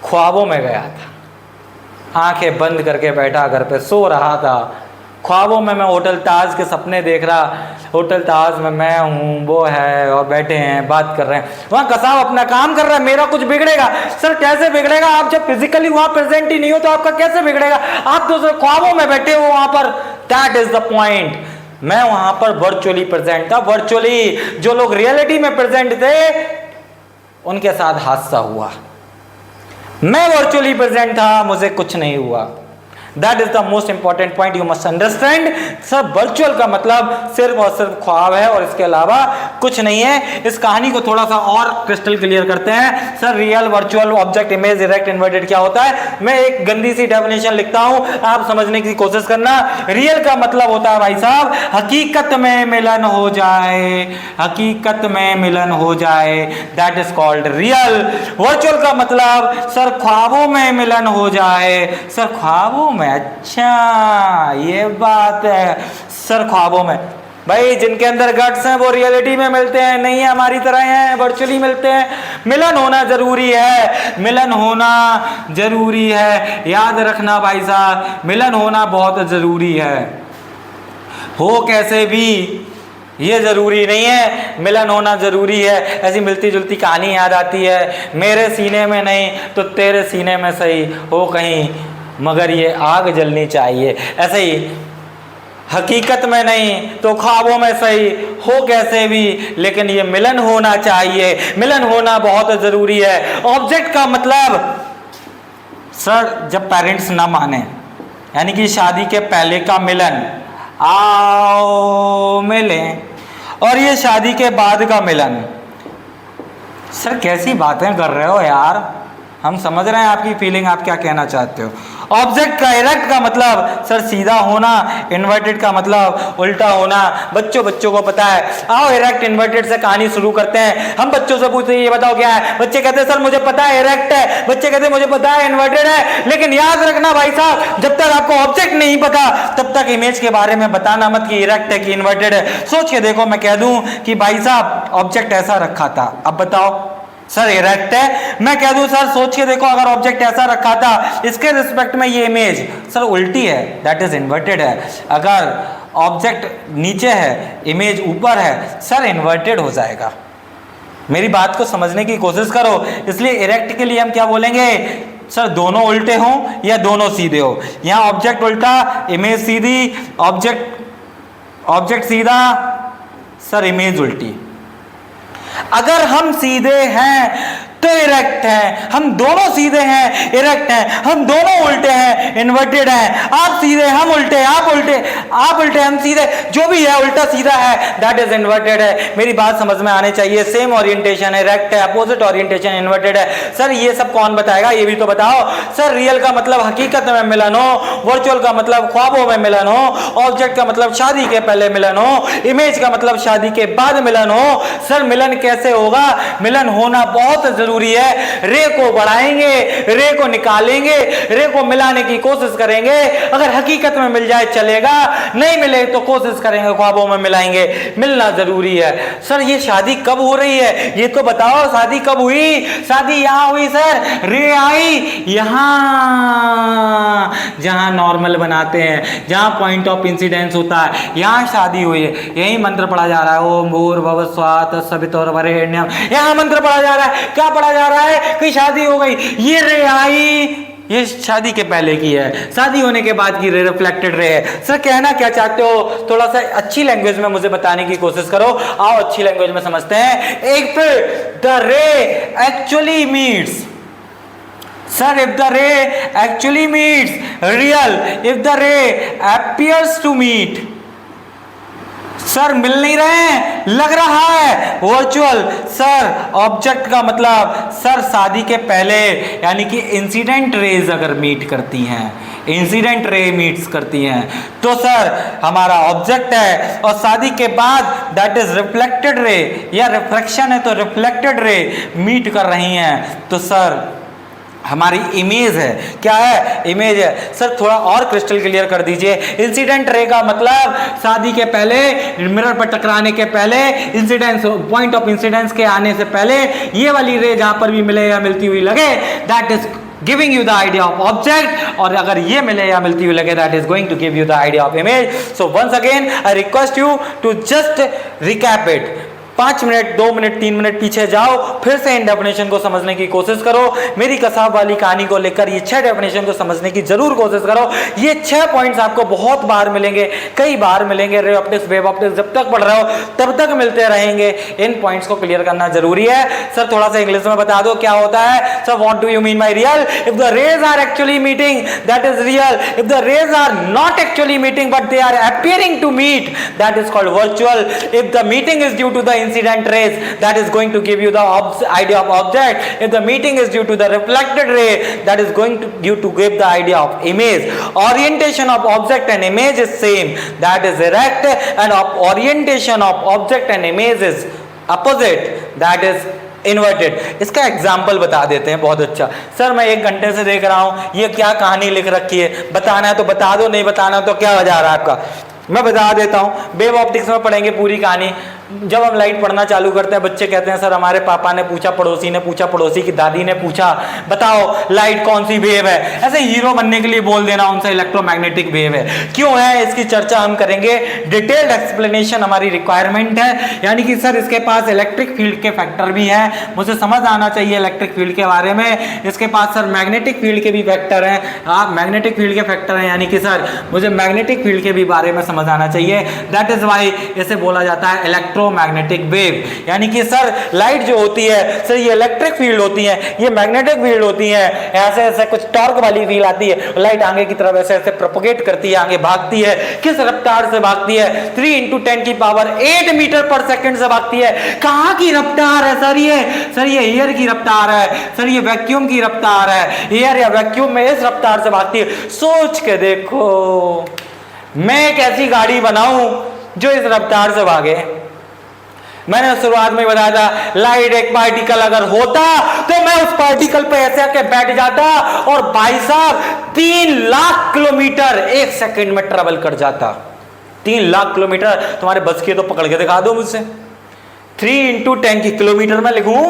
A: ख्वाबों में गया था, आंखें बंद करके बैठा घर पे सो रहा था। ख्वाबों में मैं होटल ताज के सपने देख रहा, होटल ताज में मैं हूँ, वो है, और बैठे हैं, बात कर रहे हैं। वहाँ कसाब अपना काम कर रहा है, मेरा कुछ बिगड़ेगा? सर कैसे बिगड़ेगा? आप जब फिजिकली वहाँ प्रेजेंट ही नहीं हो तो आपका कैसे बिगड़ेगा? आप तो ख्वाबों में बैठे हो वहाँ पर। That is the point. मैं वहाँ पर वर्चुअली प्रेजेंट था, वर्चुअली। जो लोग रियलिटी में प्रेजेंट थे उनके साथ हादसा हुआ। मैं वर्चुअली प्रेजेंट था, मुझे कुछ नहीं हुआ। That is the most important point you must understand. Sir virtual का मतलब सिर्फ और सिर्फ ख्वाब है और इसके अलावा कुछ नहीं है। इस कहानी को थोड़ा सा और क्रिस्टल क्लियर करते हैं। Sir real, virtual, object, image, direct, inverted क्या होता है? मैं एक गंदी सी डेफिनेशन लिखता हूं, आप समझने की कोशिश करना। रियल का मतलब होता है भाई साहब, हकीकत में मिलन हो जाए, हकीकत में मिलन हो जाए, that is called real. Virtual का मतलब सर ख्वाबों में मिलन हो जाए। सर ख्वाबों में, अच्छा ये बात है। सर ख्वाबों में, भाई जिनके अंदर गट्स हैं वो रियलिटी में मिलते हैं, नहीं है हमारी तरह हैं, वर्चुअली मिलते हैं। मिलन होना जरूरी है, मिलन होना जरूरी है, याद रखना भाई साहब, मिलन होना बहुत जरूरी है। हो कैसे भी ये जरूरी नहीं है, मिलन होना जरूरी है। ऐसी मिलती जुलती कहानी याद आती है, मेरे सीने में नहीं तो तेरे सीने में सही हो कहीं, मगर ये आग जलनी चाहिए। ऐसे ही हकीकत में नहीं तो ख्वाबों में सही हो कैसे भी, लेकिन ये मिलन होना चाहिए, मिलन होना बहुत ज़रूरी है। ऑब्जेक्ट का मतलब सर जब पेरेंट्स ना माने, यानी कि शादी के पहले का मिलन, आओ मिलें, और ये शादी के बाद का मिलन। सर कैसी बातें कर रहे हो यार, हम समझ रहे हैं आपकी फीलिंग, आप क्या कहना चाहते हो। ऑब्जेक्ट का इरेक्ट का मतलब सर सीधा होना, इन्वर्टेड का मतलब उल्टा होना। बच्चों को पता है। आओ इरेक्ट इन्वर्टेड से कहानी शुरू करते हैं। हम बच्चों से पूछते हैं ये बताओ क्या है, बच्चे कहते हैं सर मुझे पता है इरेक्ट है, बच्चे कहते हैं मुझे पता है इन्वर्टेड है। लेकिन याद रखना भाई साहब, जब तक आपको ऑब्जेक्ट नहीं पता तब तक इमेज के बारे में बताना मत कि इरेक्ट है कि इन्वर्टेड है। सोच के देखो, मैं कह दूं कि भाई साहब ऑब्जेक्ट ऐसा रखा था, अब बताओ सर इरेक्ट है। मैं कह दूं सर सोच के देखो अगर ऑब्जेक्ट ऐसा रखा था, इसके रिस्पेक्ट में ये इमेज सर उल्टी है, दैट इज इन्वर्टेड है। अगर ऑब्जेक्ट नीचे है, इमेज ऊपर है, सर इन्वर्टेड हो जाएगा। मेरी बात को समझने की कोशिश करो। इसलिए इरेक्ट के लिए हम क्या बोलेंगे, सर दोनों उल्टे हों या दोनों सीधे हो। यहां ऑब्जेक्ट उल्टा, इमेज सीधी, ऑब्जेक्ट सीधा, सर इमेज उल्टी। अगर हम सीधे हैं तो इरेक्ट है, हम दोनों सीधे हैं इरेक्ट हैं, हम दोनों उल्टे हैं इन्वर्टेड हैं। आप सीधे हम उल्टे, आप उल्टे हम सीधे, जो भी है उल्टा सीधा है, दैट इज इन्वर्टेड है। मेरी बात समझ में आने चाहिए। सेम ओरिएंटेशन है, इरेक्ट है, अपोजिट ओरिएंटेशन इन्वर्टेड है। सर ये सब कौन बताएगा, ये भी तो बताओ। सर रियल का मतलब हकीकत में मिलन हो, वर्चुअल का मतलब ख्वाबों में मिलन हो, ऑब्जेक्ट का मतलब शादी के पहले मिलन हो, इमेज का मतलब शादी के बाद मिलन हो। सर मिलन कैसे होगा, मिलन होना बहुत जरूरी है। रे को बढ़ाएंगे, रे को निकालेंगे, रे को मिलाने की कोशिश करेंगे। अगर हकीकत में मिल जाए चलेगा, नहीं मिले तो कोशिश करेंगे ख्वाबों में मिलाएंगे। मिलना जरूरी है। सर ये शादी कब हो रही है, ये तो बताओ। शादी कब हुई, शादी यहां हुई सर, रे आई यहां, जहां नॉर्मल बनाते हैं, जहां पॉइंट ऑफ इंसिडेंस होता है, यहां शादी हुई है। यही मंत्र पढ़ा जा रहा है, ओम भूर्भुवः स्वः तत्सवितुर्वरेण्यम। यहां मंत्र पढ़ा जा रहा है, क्या पढ़ा जा रहा है कि शादी हो गई। ये रे आई, ये शादी के पहले की है, शादी होने के बाद की रे रिफ्लेक्टेड रे है। सर कहना क्या चाहते हो, थोड़ा सा अच्छी लैंग्वेज में मुझे बताने की कोशिश करो। आओ अच्छी लैंग्वेज में समझते हैं। एक द रे actually meets, sir if the ray actually meets real, if the ray appears to meet, sir मिल नहीं रहे हैं, लग रहा है वर्चुअल। सर ऑब्जेक्ट का मतलब सर शादी के पहले, यानी कि इंसिडेंट रेज अगर मीट करती हैं, इंसिडेंट रे मीट्स करती हैं, तो सर हमारा ऑब्जेक्ट है। और शादी के बाद दैट इज रिफ्लेक्टेड रे, या रिफ्लेक्शन है तो रिफ्लेक्टेड रे मीट कर रही हैं, तो सर हमारी इमेज है। क्या है, इमेज है। सर थोड़ा और क्रिस्टल क्लियर कर दीजिए। इंसिडेंट रे का मतलब शादी के पहले, मिरर पर टकराने के पहले, इंसिडेंस पॉइंट ऑफ इंसिडेंस के आने से पहले, ये वाली रे जहां पर भी मिले या मिलती हुई लगे, that is giving you the idea of object. और अगर ये मिले या मिलती हुई लगे, that is going to give you the idea of image. So once again I request you to just recap it. 5 minute, 2 minute, 3 minute पीछे जाओ, फिर से इन डेफिनेशन को समझने की कोशिश करो। मेरी कसाब वाली कहानी को लेकर ये 6 डेफिनेशन को समझने की जरूर कोशिश करो। ये 6 पॉइंट्स आपको बहुत बार मिलेंगे, कई बार मिलेंगे। रे ऑप्टिक्स, वेव ऑप्टिक्स जब तक पढ़ रहे हो तब तक मिलते रहेंगे। इन पॉइंट्स को क्लियर करना जरूरी है। सर थोड़ा सा इंग्लिश में बता दो क्या होता है। Sir what do you mean by real? If the rays are actually meeting, that is real. If the rays are not actually meeting but they are appearing to meet, that is called virtual. If the meeting is due to the incident rays, that is going to give you the idea of object. If the meeting is due to the reflected ray, that is going to give the idea of image. Orientation of object and image is same, that is erect, and orientation of object and image is opposite, that is inverted. इसका example बता देते हैं, बहुत अच्छा। Sir मैं 1 घंटे से देख रहा हूं, ये क्या कहानी लिख रखी है, बताना है तो बता दो, नहीं बताना तो क्या वजह रहा है आपका। मैं बता देता हूं। वेव ऑप्टिक्स में पढ़ेंगे पूरी कहानी। जब हम लाइट पढ़ना चालू करते हैं, बच्चे कहते हैं सर हमारे पापा ने पूछा, पड़ोसी ने पूछा, पड़ोसी की दादी ने पूछा, बताओ लाइट कौन सी वेव है। ऐसे हीरो बनने के लिए बोल देना उनसे इलेक्ट्रोमैग्नेटिक वेव है। क्यों है इसकी चर्चा हम करेंगे। डिटेल्ड एक्सप्लेनेशन हमारी रिक्वायरमेंट है। यानी कि सर इसके पास इलेक्ट्रिक फील्ड के फैक्टर भी हैं, मुझे समझ आना चाहिए इलेक्ट्रिक फील्ड के बारे में। इसके पास सर मैग्नेटिक फील्ड के भी फैक्टर हैं। आप मैग्नेटिक फील्ड के फैक्टर हैं, यानी कि सर मुझे मैग्नेटिक फील्ड के भी बारे में समझ आना चाहिए। दैट इज वाई इसे बोला जाता है इलेक्ट्रिक इलेक्ट्रोमैग्नेटिक वेव। यानी कि सर लाइट जो होती है सर ये इलेक्ट्रिक फील्ड होती है, ये मैग्नेटिक फील्ड होती है, ऐसे ऐसे कुछ टॉर्क वाली फील आती है, लाइट आगे की तरफ ऐसे ऐसे प्रोपोगेट करती है, आगे भागती है। किस रफ्तार से भागती है? 3 × 10⁸ मीटर पर सेकंड से भागती है। कहां की रफ्तार है सर ये एयर की रफ्तार है सर, ये वैक्यूम की रफ्तार है। एयर या वैक्यूम में इस रफ्तार से भागती है। सोच के देखो मैं एक ऐसी गाड़ी बनाऊं जो इस रफ्तार से भागे। मैंने शुरुआत में बताया था लाइट एक पार्टिकल अगर होता तो मैं उस पार्टिकल पे ऐसे आके बैठ जाता और भाई साहब 3 लाख किलोमीटर 1 सेकंड में ट्रेवल कर जाता। 3 लाख किलोमीटर तुम्हारे बस की तो पकड़ के दिखा दो मुझसे। 3 × 10 की किलोमीटर में लिखूं,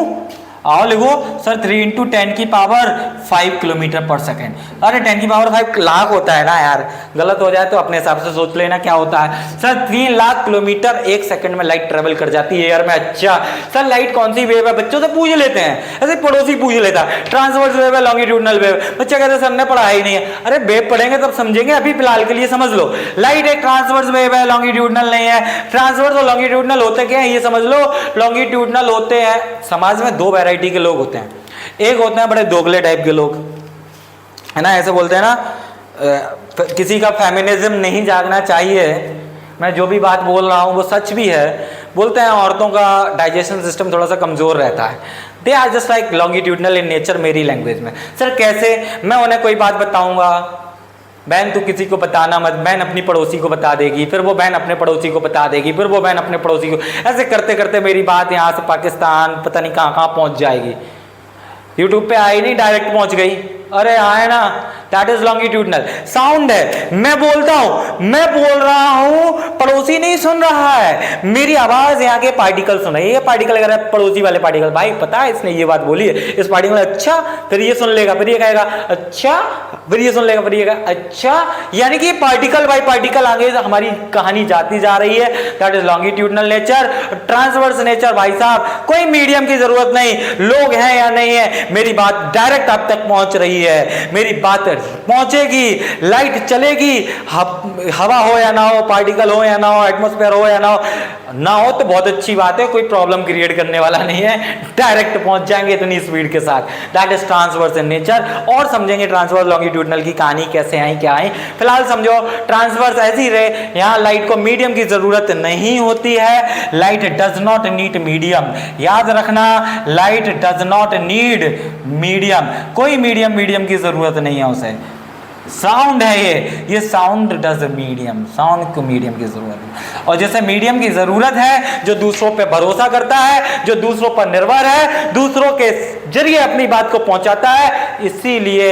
A: आओ लिखो सर 3 × 10⁵ किलोमीटर पर सेकेंड। अरे 10⁵ लाख होता है ना यार, गलत हो जाए तो अपने हिसाब से सोच लेना क्या होता है। सर 3 लाख किलोमीटर 1 सेकंड में लाइट ट्रेवल कर जाती है एयर में। अच्छा सर लाइट कौन सी वेव है? बच्चों से पूछ लेते हैं, ऐसे पड़ोसी पूछ लेता है ट्रांसवर्स वेव है लॉन्गिट्यूडनल वेव। बच्चा कहते सर ने पढ़ा ही नहीं है। अरे वेव पढ़ेंगे तब समझेंगे, अभी फिलहाल के लिए समझ लो लाइट एक ट्रांसवर्स वेव है, लॉन्गिट्यूडनल नहीं है। ट्रांसवर्स और लॉन्गिट्यूडनल होते क्या है ये समझ लो। लॉन्गिट्यूडनल होते हैं, समाज में 2 वैरायटी के लोग होते हैं। एक होते हैं बड़े दोगले टाइप के लोग, है ना, ऐसे बोलते हैं ना किसी का फेमिनिज्म नहीं जागना चाहिए। मैं जो भी बात बोल रहा हूँ वो सच भी है। बोलते हैं औरतों का डाइजेशन सिस्टम थोड़ा सा कमज़ोर रहता है। They are just like longitudinal in nature, मेरी लैंग्वेज में। सर कैसे? मैं उन्हें कोई बात बताऊंगा, बहन तू किसी को बताना मत, बहन अपनी पड़ोसी को बता देगी, फिर वो बहन अपने पड़ोसी को बता देगी, फिर वो बहन अपने पड़ोसी को, ऐसे करते करते मेरी बात यहाँ से पाकिस्तान पता नहीं कहाँ कहाँ पहुँच जाएगी। यूट्यूब पे आई नहीं, डायरेक्ट पहुँच गई। अरे आए ना, दैट इज लॉन्गिट्यूडनल साउंड है। मैं बोलता हूं, मैं बोल रहा हूं, पड़ोसी नहीं सुन रहा है, मेरी आवाज यहाँ के पार्टिकल सुन रही है। ये पार्टिकल कह रहा है पड़ोसी वाले पार्टिकल, भाई पता है इसने ये बात बोली है, इस पार्टिकल अच्छा, फिर ये सुन लेगा, फिर ये कहेगा अच्छा, फिर ये सुन लेगा, फिर ये कहेगा अच्छा। यानी कि पार्टिकल बाय पार्टिकल आगे हमारी कहानी जाती जा रही है। That is longitudinal nature. Transverse nature भाई साहब कोई मीडियम की जरूरत नहीं, लोग हैं या नहीं है, मेरी बात डायरेक्ट आप तक पहुंच रही है, मेरी बात पहुंचेगी, लाइट चलेगी, हवा हो या ना हो, पार्टिकल हो या ना हो, एटमॉस्फेयर हो या ना हो तो बहुत अच्छी बात है, कोई प्रॉब्लम क्रिएट करने वाला नहीं है, डायरेक्ट पहुंच जाएंगे इतनी स्पीड के साथ। That is transverse in nature. और समझेंगे ट्रांसवर्स लॉन्गिट्यूडनल की कहानी कैसे आई क्या आई। फिलहाल समझो ट्रांसवर्स ऐसी रहे, यहाँ लाइट को मीडियम की जरूरत नहीं होती है। Light does not need medium, याद रखना, light does not need medium, कोई मीडियम की जरूरत नहीं है उसे। साउंड है ये साउंड डज मीडियम, साउंड को मीडियम की जरूरत है। और जैसे मीडियम की जरूरत है जो दूसरों पे भरोसा करता है, जो दूसरों पर निर्भर है, दूसरों के जरिए अपनी बात को पहुंचाता है, इसीलिए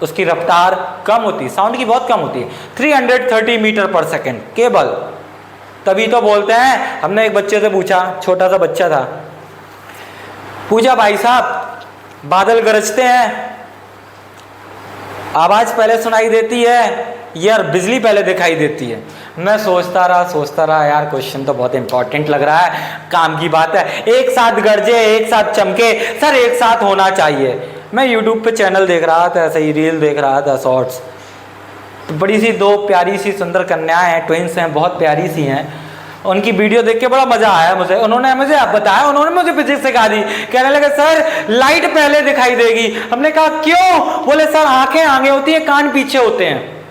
A: उसकी रफ्तार कम होती है, साउंड की बहुत कम होती है, 330 मीटर पर सेकेंड केवल। तभी तो बोलते हैं, हमने एक बच्चे से पूछा, छोटा सा बच्चा था, पूछा भाई साहब बादल गरजते हैं, आवाज पहले सुनाई देती है यार बिजली पहले दिखाई देती है? मैं सोचता रहा यार क्वेश्चन तो बहुत इंपॉर्टेंट लग रहा है, काम की बात है, एक साथ गरजे एक साथ चमके, सर एक साथ होना चाहिए। मैं यूट्यूब पे चैनल देख रहा था, ऐसे ही रील देख रहा था, शॉर्ट्स, तो बड़ी सी 2 प्यारी सी सुंदर कन्याएं हैं, ट्विंस हैं, बहुत प्यारी सी हैं, उनकी वीडियो देख के बड़ा मजा आया मुझे। उन्होंने मुझे बताया, उन्होंने मुझे फिजिक्स सिखा दी, कहने लगे सर लाइट पहले दिखाई देगी। हमने कहा क्यों? बोले सर आंखें आगे होती है, कान पीछे होते हैं,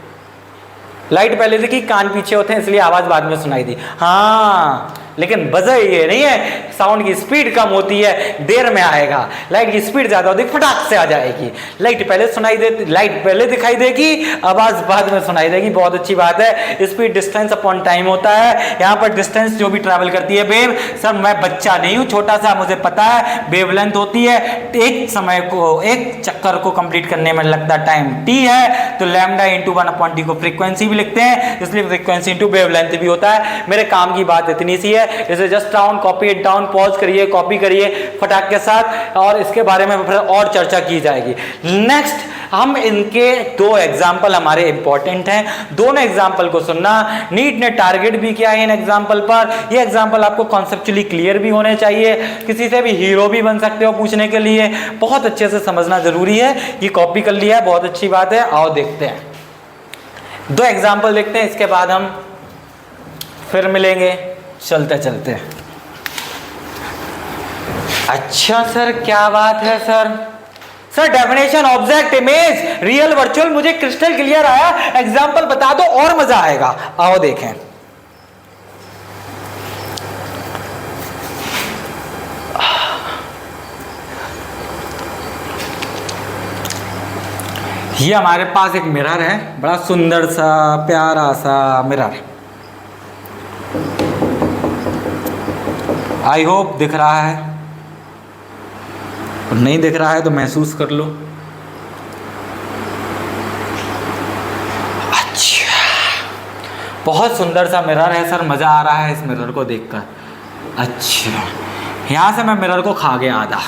A: लाइट पहले दिखी, कान पीछे होते हैं, इसलिए आवाज बाद में सुनाई दी। हाँ लेकिन वजह ये नहीं है, साउंड की स्पीड कम होती है, देर में आएगा, लाइट की स्पीड ज्यादा होती है, फटाक से आ जाएगी। लाइट पहले सुनाई देती, लाइट पहले दिखाई देगी, आवाज बाद में सुनाई देगी। बहुत अच्छी बात है। स्पीड डिस्टेंस अपॉन टाइम होता है, यहाँ पर डिस्टेंस जो भी ट्रैवल करती है वेव, सर मैं बच्चा नहीं हूँ, छोटा सा, मुझे पता है वेवलेंथ होती है, एक समय को, एक चक्कर को कंप्लीट करने में लगता टाइम t है, तो लैम्डा इंटू 1/t को फ्रीक्वेंसी भी लिखते हैं, इसलिए फ्रीक्वेंसी इंटू वेवलेंथ भी होता है। मेरे काम की बात इतनी सी है, इसे just down, copy it down, pause करिए, कॉपी करिए फटाक के साथ, और इसके बारे में फिर और चर्चा की जाएगी। नेक्स्ट हम इनके 2 एग्जाम्पल हमारे इंपॉर्टेंट हैं, दोनों एग्जाम्पल को सुनना। नीट ने टारगेट भी किया है इन एग्जाम्पल पर, ये एग्जाम्पल आपको कॉन्सेप्चुअली क्लियर भी होने चाहिए, किसी से भी हीरो भी बन सकते हो पूछने के लिए, बहुत अच्छे से समझना जरूरी है। ये कॉपी कर लिया है, बहुत अच्छी बात है। आओ देखते हैं 2 एग्जाम्पल देखते हैं, इसके बाद हम फिर मिलेंगे। चलते चलते। अच्छा सर, क्या बात है sir. Sir definition, object, image, real, virtual, मुझे क्रिस्टल क्लियर आया। एग्जाम्पल बता दो और मजा आएगा। आओ देखें। ये हमारे पास एक मिरर है, बड़ा सुंदर सा प्यारा सा मिरर। आई होप दिख रहा है, नहीं दिख रहा है तो महसूस कर लो। अच्छा, बहुत सुंदर सा मिरर है सर, मजा आ रहा है इस मिरर को देखकर। अच्छा, यहां से मैं मिरर को खा गया आधा।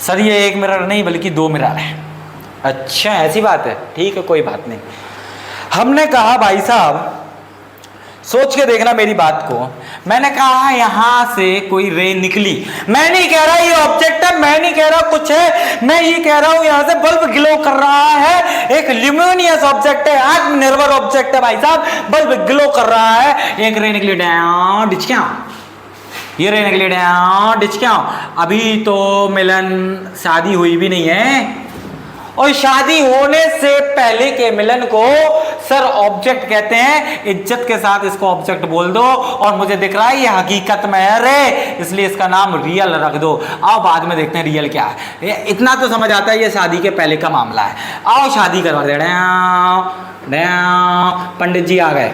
A: सर ये एक मिरर नहीं बल्कि 2 मिरर है। अच्छा ऐसी बात है, ठीक है कोई बात नहीं। हमने कहा भाई साहब सोच के देखना मेरी बात को। मैंने कहा यहां से कोई रे निकली। मैं नहीं कह रहा ये ऑब्जेक्ट है, मैं नहीं कह रहा कुछ है, मैं ये कह रहा हूं यहां से बल्ब ग्लो कर रहा है। एक ल्यूमिनियस ऑब्जेक्ट है, आत्मनिर्भर ऑब्जेक्ट है भाई साहब, बल्ब ग्लो कर रहा है। एक रे निकली डाउन डिचक्या, ये रे निकली डाउन डिचक्या। अभी तो मिलन शादी हुई भी नहीं है, और शादी होने से पहले के मिलन को सर ऑब्जेक्ट कहते हैं। इज्जत के साथ इसको ऑब्जेक्ट बोल दो। और मुझे दिख रहा है ये हकीकत में है रे, इसलिए इसका नाम रियल रख दो। आओ बाद में देखते हैं रियल क्या है। इतना तो समझ आता है ये शादी के पहले का मामला है। आओ शादी करवा दे। पंडित जी आ गए,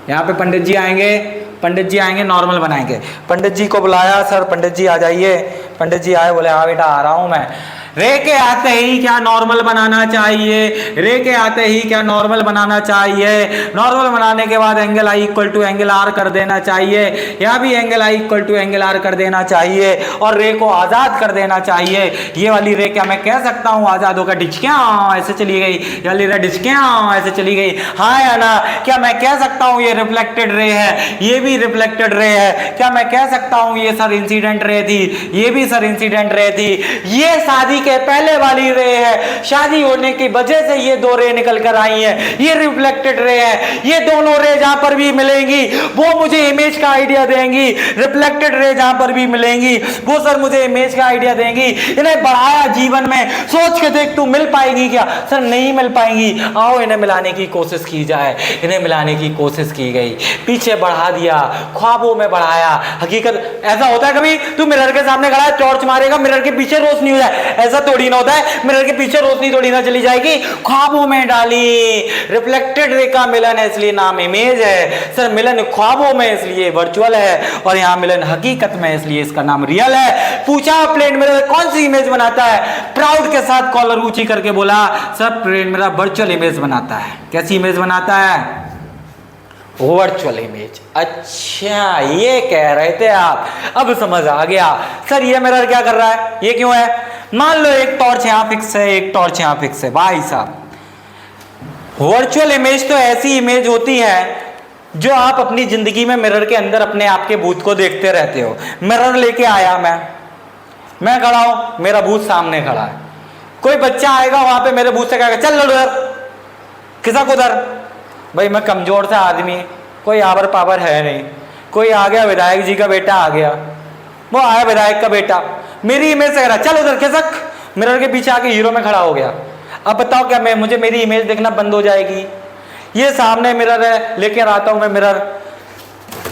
A: यहाँ पे पंडित जी आएंगे, पंडित जी आएंगे नॉर्मल बनाएंगे। पंडित जी को बुलाया, सर पंडित जी आ जाइए। पंडित जी आए, बोले हाँ बेटा आ रहा हूं मैं। रे के आते ही क्या नॉर्मल बनाना चाहिए, रे के आते ही क्या नॉर्मल बनाना चाहिए। नॉर्मल बनाने के बाद angle I equal to angle r कर देना चाहिए। यहाँ भी angle I equal to angle r कर देना चाहिए, और रे को आजाद कर देना चाहिए। ये वाली रे क्या मैं कह सकता हूँ आजाद होकर डिचक्या ऐसे चली गई, ये वाली रे डिचक्या ऐसे चली गई, हाँ या ना। क्या मैं कह सकता हूँ ये रिफ्लेक्टेड रे है, ये भी रिफ्लेक्टेड रे है। क्या मैं कह सकता हूँ ये सर इंसिडेंट रे थी, ये भी सर इंसिडेंट रे थी। ये शादी के पहले वाली रे है, शादी होने की वजह से ये 2 रे निकल कर आई हैं, ये रिफ्लेक्टेड रे है। ये दोनों रे जहां पर भी मिलेंगी वो मुझे इमेज का आइडिया देंगी। रिफ्लेक्टेड रे जहां पर भी मिलेंगी वो सर मुझे इमेज का आइडिया देंगी। इन्हें बढ़ाया जीवन में, सोच के देख तू मिल पाएगी क्या? सर नहीं मिल पाएंगी। आओ इन्हें मिलाने की कोशिश की जाए। इन्हें मिलाने की कोशिश की गई, पीछे बढ़ा दिया, ख्वाबों में बढ़ाया। हकीकत ऐसा होता है कभी तू मिरर के सामने खड़ा है, टॉर्च मारेगा, मिरर के पीछे रोशनी हो जाए, ऐसा थोड़ी ना होता है। मिरर के पीछे रोशनी थोड़ी ना चली जाएगी, ख्वाबों में डाली। रिफ्लेक्टेड रे का मिलन है इसलिए नाम इमेज है। सर मिलन ख्वाबों में इसलिए वर्चुअल है, और यहां मिलन हकीकत में इसलिए इसका नाम रियल है। पूछा प्लेन मिरर कौन सी इमेज बनाता है? प्राउड के साथ कॉलर ऊंची करके बोला sir plane mirror virtual image बनाता है। कैसी इमेज बनाता है? Virtual image. अच्छा ये कह रहे थे आप, अब समझ आ गया। सर ये मिरर क्या कर रहा है, ये क्यों है? मान लो एक टॉर्च यहां फिक्स है, एक टॉर्च यहां फिक्स है। भाई साहब वर्चुअल इमेज तो ऐसी इमेज होती है जो आप अपनी जिंदगी में मिरर के अंदर अपने आप के भूत को देखते रहते हो। मिरर लेके आया मैं खड़ा हूं, मेरा भूत सामने खड़ा है। कोई बच्चा आएगा वहां पे मेरे भूत से कहेगा चल उधर, खिसक उधर। भाई मैं कमजोर सा आदमी, कोई आवर पावर है नहीं। कोई आ गया, विधायक जी का बेटा आ गया, वो आया विधायक का बेटा, मेरी इमेज से कह रहा चल उधर खिसक, मिरर के पीछे आके हीरो में खड़ा हो गया। अब बताओ क्या मुझे मेरी इमेज देखना बंद हो जाएगी? ये सामने मिरर है, लेके आता हूं मैं मिरर,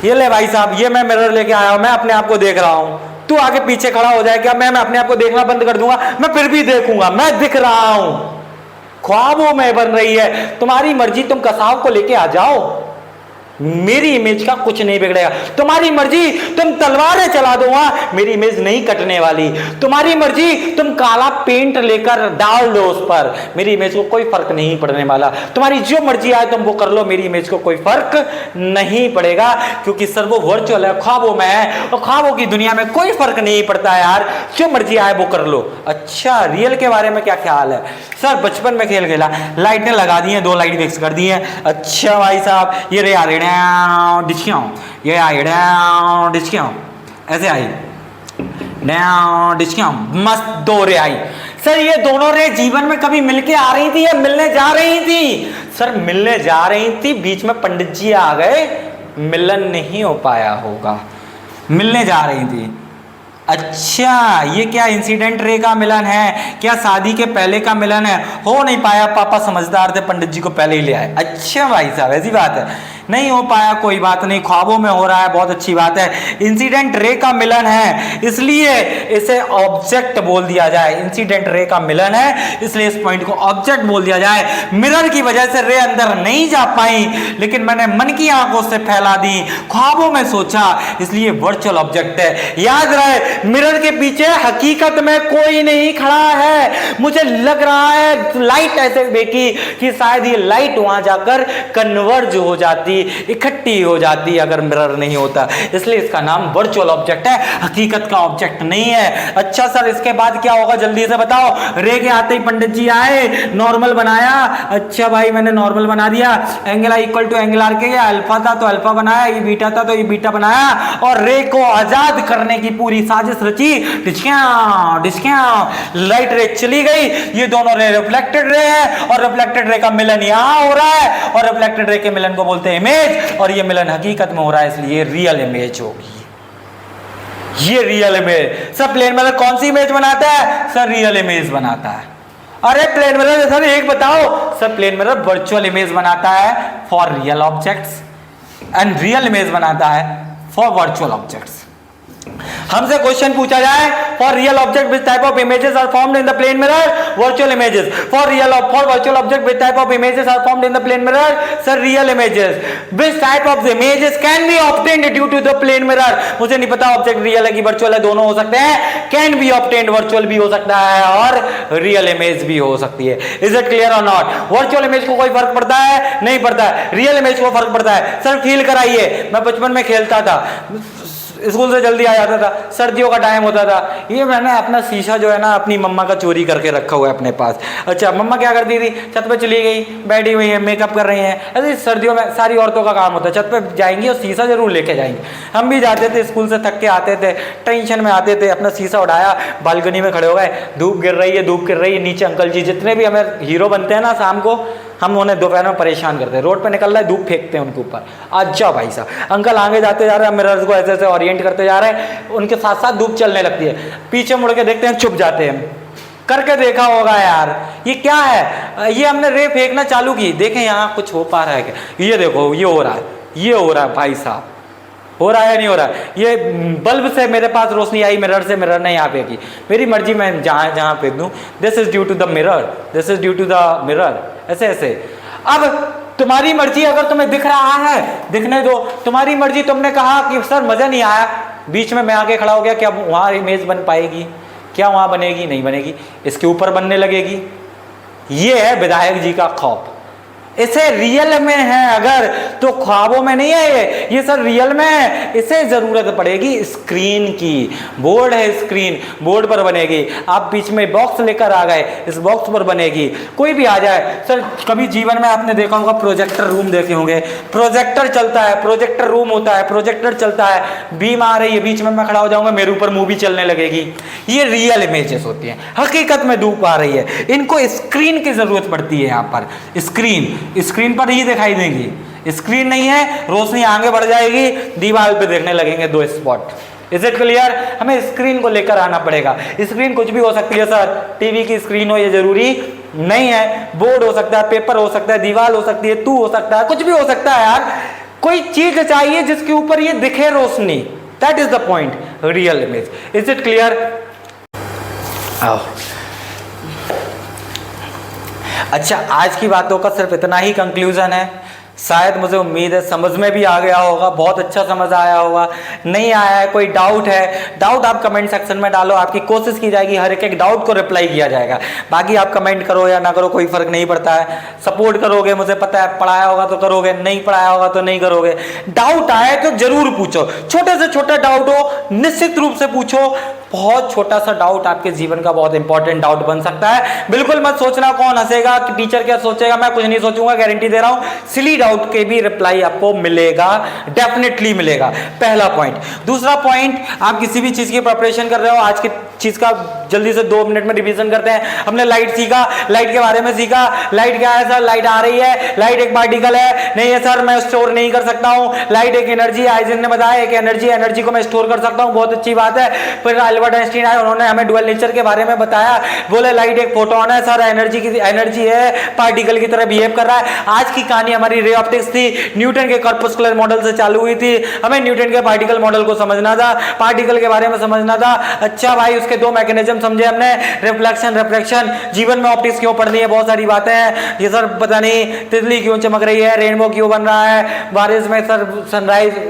A: ये ले भाई साहब ये मैं मिरर लेके आया हूं, मैं अपने आप को देख रहा हूं। तू आगे पीछे खड़ा हो जाए क्या मैं अपने आप को देखना बंद कर दूंगा? मैं फिर भी देखूंगा, मैं दिख रहा हूं। ख्वाबों में बन रही है, तुम्हारी मर्जी, तुम कसाव को लेके आ जाओ, मेरी इमेज का कुछ नहीं बिगड़ेगा। तुम्हारी मर्जी तुम तलवारें चला दो, मेरी इमेज नहीं कटने वाली। तुम्हारी मर्जी तुम काला पेंट लेकर डाल दो उस पर, मेरी इमेज को कोई फर्क नहीं पड़ने वाला। तुम्हारी जो मर्जी आए तुम वो कर लो, मेरी इमेज को कोई फर्क नहीं पड़ेगा, क्योंकि सर वो वर्चुअल है, ख्वाबों में है, और ख्वाबों की दुनिया में कोई फर्क नहीं पड़ता है यार, जो मर्जी आए वो कर लो। अच्छा रियल के बारे में क्या ख्याल है? सर बचपन में खेल खेला, लाइटें लगा दी हैं, 2 लाइट फिक्स कर दी हैं। अच्छा भाई साहब ये रे आ रहे डिचकियाँ, ये आई डिचकियाँ, ऐसे आई डिचकियाँ, मस्त 2 रे आई। सर ये दोनों रे जीवन में कभी मिलके आ रही थी या मिलने जा रही थी? सर मिलने जा रही थी, बीच में पंडित जी आ गए, मिलन नहीं हो पाया होगा। मिलने जा रही थी, अच्छा ये क्या इंसिडेंट रे का मिलन है, क्या शादी के पहले का मिलन है? हो नहीं पाया, पापा समझदार थे, पंडित जी को पहले ही ले आए। अच्छा भाई साहब ऐसी बात है, नहीं हो पाया कोई बात नहीं, ख्वाबों में हो रहा है, बहुत अच्छी बात है। इंसिडेंट रे का मिलन है इसलिए इसे ऑब्जेक्ट बोल दिया जाए। इंसिडेंट रे का मिलन है इसलिए इस पॉइंट को ऑब्जेक्ट बोल दिया जाए। मिरर की वजह से रे अंदर नहीं जा पाई, लेकिन मैंने मन की आंखों से फैला दी, ख्वाबों में सोचा, इसलिए वर्चुअल ऑब्जेक्ट है। याद रहे मिरर के पीछे हकीकत में कोई नहीं खड़ा है। मुझे लग रहा है लाइट ऐसे देखी कि शायद ये लाइट वहां जाकर कन्वर्ज हो जाती, इकट्ठी हो जाती अगर मिरर नहीं होता, इसलिए इसका नाम वर्चुअल ऑब्जेक्ट है, हकीकत का ऑब्जेक्ट नहीं है। अच्छा सर इसके बाद क्या होगा जल्दी से बताओ। रे के आते ही पंडित जी आए, नॉर्मल बनाया। अच्छा भाई मैंने नॉर्मल बना दिया, angle I equal to angle r के, अल्फा था तो अल्फा बनाया, ये बीटा था तो ये बीटा बनाया, और रे को आजाद करने की पूरी साजिश रची। लाइट रे चली गई, ये दोनों रे रिफ्लेक्टेड रे है, और रिफ्लेक्टेड रे का मिलन यहां हो रहा है, और रिफ्लेक्टेड रे के मिलन को बोलते हैं इमेज, और ये मिलन हकीकत में हो रहा है इसलिए रियल इमेज होगी। ये real image. Sir plane mirror कौन सी इमेज बनाता है? सर रियल इमेज बनाता है। अरे प्लेन मिरर सर एक बताओ। Sir plane mirror virtual image बनाता है for real objects, and real image बनाता है फॉर वर्चुअल ऑब्जेक्ट्स। हमसे क्वेश्चन पूछा जाए for real object which type of images are formed in the plane mirror, virtual images. For virtual object which type of images are formed in the plane mirror, sir real images. Which type of images can be obtained due to the plane mirror, मुझे नहीं पता object real है कि virtual है, दोनों हो सकते हैं। कैन बी ऑब्टेन्ड वर्चुअल भी हो सकता है और रियल इमेज भी हो सकती है। इज इट क्लियर और नॉट? वर्चुअल इमेज को कोई फर्क पड़ता है? नहीं पड़ता है। रियल इमेज को फर्क पड़ता है। सर फील कराइए, मैं बचपन में खेलता था, स्कूल से जल्दी आ जाता था, सर्दियों का टाइम होता था, ये मैंने अपना शीशा जो है ना अपनी मम्मा का चोरी करके रखा हुआ है अपने पास। अच्छा मम्मा क्या करती थी, छत पे चली गई, बैठी हुई है, मेकअप कर रही हैं। अरे सर्दियों में सारी औरतों का काम होता है, छत पे जाएंगी और शीशा जरूर लेके जाएंगी। हम भी जाते थे, स्कूल से थक के आते थे, टेंशन में आते थे, अपना शीशा उठाया, बालकनी में खड़े हो गए, धूप गिर रही है, धूप गिर रही है, नीचे अंकल जी जितने भी हमें हीरो बनते हैं ना शाम को, हम उन्हें दोपहर में परेशान करते हैं, रोड पे निकल रहा है धूप फेंकते हैं उनके ऊपर। अच्छा भाई साहब अंकल आगे जाते जा रहे हैं, मिरर्स को ऐसे ऐसे ओरिएंट करते जा रहे हैं, उनके साथ साथ धूप चलने लगती है, पीछे मुड़ के देखते हैं, चुप जाते हैं। करके देखा होगा यार, ये क्या है, ये हमने रे फेंकना चालू की, देखें यहाँ कुछ हो पा रहा है क्या, ये देखो ये हो रहा है, ये हो रहा है भाई साहब, हो रहा है या नहीं हो रहा है? ये बल्ब से मेरे पास रोशनी आई, मिरर से मिरर नहीं आ पाएगी, मेरी मर्जी मैं जहाँ जहाँ फेंक दूँ। This is due to the mirror, this is due to the mirror, ऐसे ऐसे। अब तुम्हारी मर्जी, अगर तुम्हें दिख रहा है दिखने दो, तुम्हारी मर्जी। तुमने कहा कि सर मजा नहीं आया, बीच में मैं आके खड़ा हो गया, क्या वहाँ इमेज बन पाएगी? क्या वहाँ बनेगी? नहीं बनेगी, इसके ऊपर बनने लगेगी। ये है विधायक जी का खौफ। इसे रियल में है अगर तो ख्वाबों में नहीं है ये सर रियल में है। इसे जरूरत पड़ेगी स्क्रीन की, बोर्ड है स्क्रीन, बोर्ड पर बनेगी। आप बीच में बॉक्स लेकर आ गए, इस बॉक्स पर बनेगी। कोई भी आ जाए सर, कभी जीवन में आपने देखा होगा प्रोजेक्टर रूम देखे होंगे, प्रोजेक्टर चलता है, प्रोजेक्टर रूम होता है, प्रोजेक्टर चलता है, बीम आ रही है, बीच में मैं खड़ा हो जाऊंगा, मेरे ऊपर मूवी चलने लगेगी। ये रियल इमेजेस होती हैं, हकीकत में धूप आ रही है, इनको स्क्रीन की जरूरत पड़ती है। यहाँ पर स्क्रीन पर ही दिखाई देंगी, स्क्रीन नहीं है, रोशनी आगे बढ़ जाएगी, दीवार पे देखने लगेंगे दो स्पॉट। Is it clear? हमें स्क्रीन को लेकर आना पड़ेगा। स्क्रीन कुछ भी हो सकती है सर, टीवी की स्क्रीन हो ये जरूरी नहीं है, बोर्ड हो सकता है, पेपर हो सकता है, दीवार हो सकती है, तू हो सकता है, कुछ भी हो सकता है यार। कोई चीज चाहिए जिसके ऊपर ये दिखे रोशनी, that is the point, real image. Is it clear? आओ। अच्छा आज की बातों का सिर्फ इतना ही कंक्लूजन है। शायद मुझे उम्मीद है समझ में भी आ गया होगा, बहुत अच्छा समझ आया होगा। नहीं आया है, कोई डाउट है, डाउट आप कमेंट सेक्शन में डालो, आपकी कोशिश की जाएगी हर एक डाउट को रिप्लाई किया जाएगा। बाकी आप कमेंट करो या ना करो कोई फर्क नहीं पड़ता है, सपोर्ट करोगे मुझे पता है, पढ़ाया होगा तो करोगे, नहीं पढ़ाया होगा तो नहीं करोगे। डाउट आए तो जरूर पूछो, छोटे से छोटा डाउट हो निश्चित रूप से पूछो, बहुत छोटा सा डाउट आपके जीवन का बहुत इंपॉर्टेंट डाउट बन सकता है। बिल्कुल मत सोचना कौन हंसेगा कि टीचर क्या सोचेगा, मैं कुछ नहीं सोचूंगा, गारंटी दे रहा हूं। सिली डाउट के भी रिप्लाई आपको मिलेगा, डेफिनेटली मिलेगा। पहला पॉइंट। दूसरा पॉइंट, आप किसी भी चीज की प्रिपरेशन कर रहे हो, आज की चीज का जल्दी से 2 मिनट में रिवीजन करते हैं। हमने लाइट सीखा, लाइट के बारे में सीखा। लाइट क्या है सर? लाइट आ रही है, लाइट एक पार्टिकल है। नहीं है सर, मैं स्टोर नहीं कर सकता हूं। लाइट एक एनर्जी, आइजन ने बताया एक एनर्जी, एनर्जी को मैं स्टोर कर सकता हूं, बहुत अच्छी बात है। फिर अल्बर्ट आइंस्टीन आए, उन्होंने हमें डुअल नेचर के बारे में बताया, बोले लाइट एक फोटोन है सर, एनर्जी की एनर्जी है, पार्टिकल की तरह बिहेव कर रहा है। आज की कहानी हमारी रे ऑप्टिक्स थी, न्यूटन के कॉर्पस्कुलर मॉडल से चालू हुई थी। हमें न्यूटन के पार्टिकल मॉडल को समझना था, पार्टिकल के बारे में समझना था। अच्छा भाई, उसके 2 मैकेनिज्म समझे हमने, रिफ्लेक्शन, रिफ्रैक्शन। जीवन में ऑप्टिक्स क्यों पढ़नी है, बहुत सारी बातें हैं। ये सर पता नहीं तितली क्यों चमक रही है, रेनबो क्यों बन रहा है, बारिश में सर सनराइज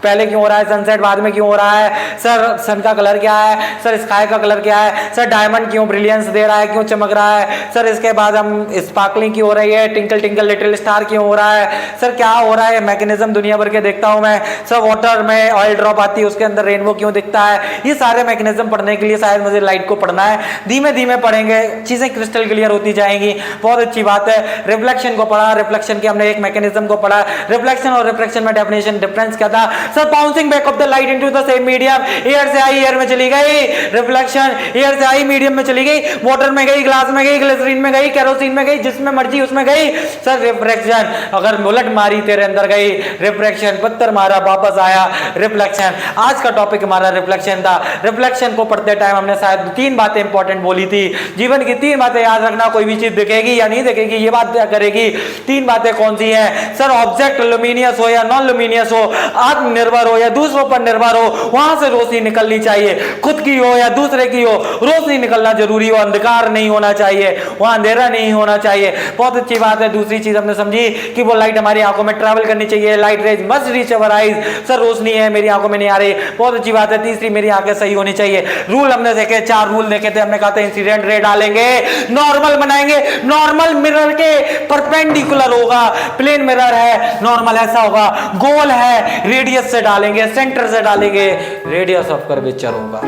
A: पहले क्यों हो रहा है, सनसेट बाद में क्यों हो रहा है, सर सन का कलर क्या है, सर स्काई का कलर क्या है, सर डायमंड क्यों ब्रिलियंस दे रहा है, क्यों चमक रहा है, सर इसके बाद हम स्पार्कलिंग क्यों हो रही है, टिंकल टिंकल लिटिल स्टार क्यों हो रहा है, सर क्या हो रहा है, मैकेनिज्म दुनिया भर के देखता हूं मैं। सर वाटर में ऑयल ड्रॉप आती है, उसके अंदर रेनबो क्यों दिखता है। ये सारे मैकेनिज्म पढ़ने के लिए शायद मुझे लाइट को पढ़ना है। धीमे धीमे पढ़ेंगे, चीजें क्रिस्टल क्लियर होती जाएंगी, बहुत अच्छी बात है। रिफ्लेक्शन को पढ़ा, रिफ्लेक्शन के हमने एक मैकेनिज्म को पढ़ा। रिफ्लेक्शन और रिफ्रैक्शन में डेफिनेशन डिफरेंस क्या था sir? Bouncing back of the light into the same medium, air से आई एयर में चली गई, रिफ्लेक्शन एयर से आई मीडियम में चली गई, वाटर में गई, ग्लास में गई, ग्लिसरीन में गई, केरोसिन में गई, जिसमें मर्जी उसमें गई। सर रिफ्रैक्शन अगर उलट मारी तेरे अंदर गई, रिफ्रैक्शन पत्थर मारा वापस आया, रिफ्लेक्शन। आज का टॉपिक हमारा रिफ्लेक्शन था। रिफ्लेक्शन को पढ़ते टाइम हमने शायद 3 बातें इंपॉर्टेंट बोली थी। जीवन की 3 बातें याद रखना, कोई भी चीज दिखेगी या नहीं दिखेगी ये बात क्या करेगी। 3 बातें कौन सी हैं सर? ऑब्जेक्ट लुमिनियस हो या नॉन लुमिनियस हो, आत्मनिर्भर हो या दूसरों पर निर्भर हो, वहां से रोशनी निकलनी चाहिए। खुद की हो या दूसरे की हो, रोशनी निकलना जरूरी हो, अंधकार नहीं होना चाहिए, वहां अंधेरा नहीं होना चाहिए। बहुत अच्छी बात है। दूसरी चीज हमने समझी कि वो लाइट हमारी आंखों में ट्रैवल करनी चाहिए, light rays must reach our eyes. Sir रोशनी है मेरी आंखों में नहीं आ रही, बहुत अच्छी बात है। तीसरी, मेरी आंखें सही होनी चाहिए। रूल हमने देखे, 4 रूल देखे थे। हमने कहा था इंसिडेंट रे डालेंगे, नॉर्मल बनाएंगे, नॉर्मल मिरर के परपेंडिकुलर होगा, प्लेन मिरर है, नॉर्मल ऐसा होगा, गोल है रेडियस से डालेंगे, सेंटर से डालेंगे, रेडियस ऑफ कर्वेचर होगा।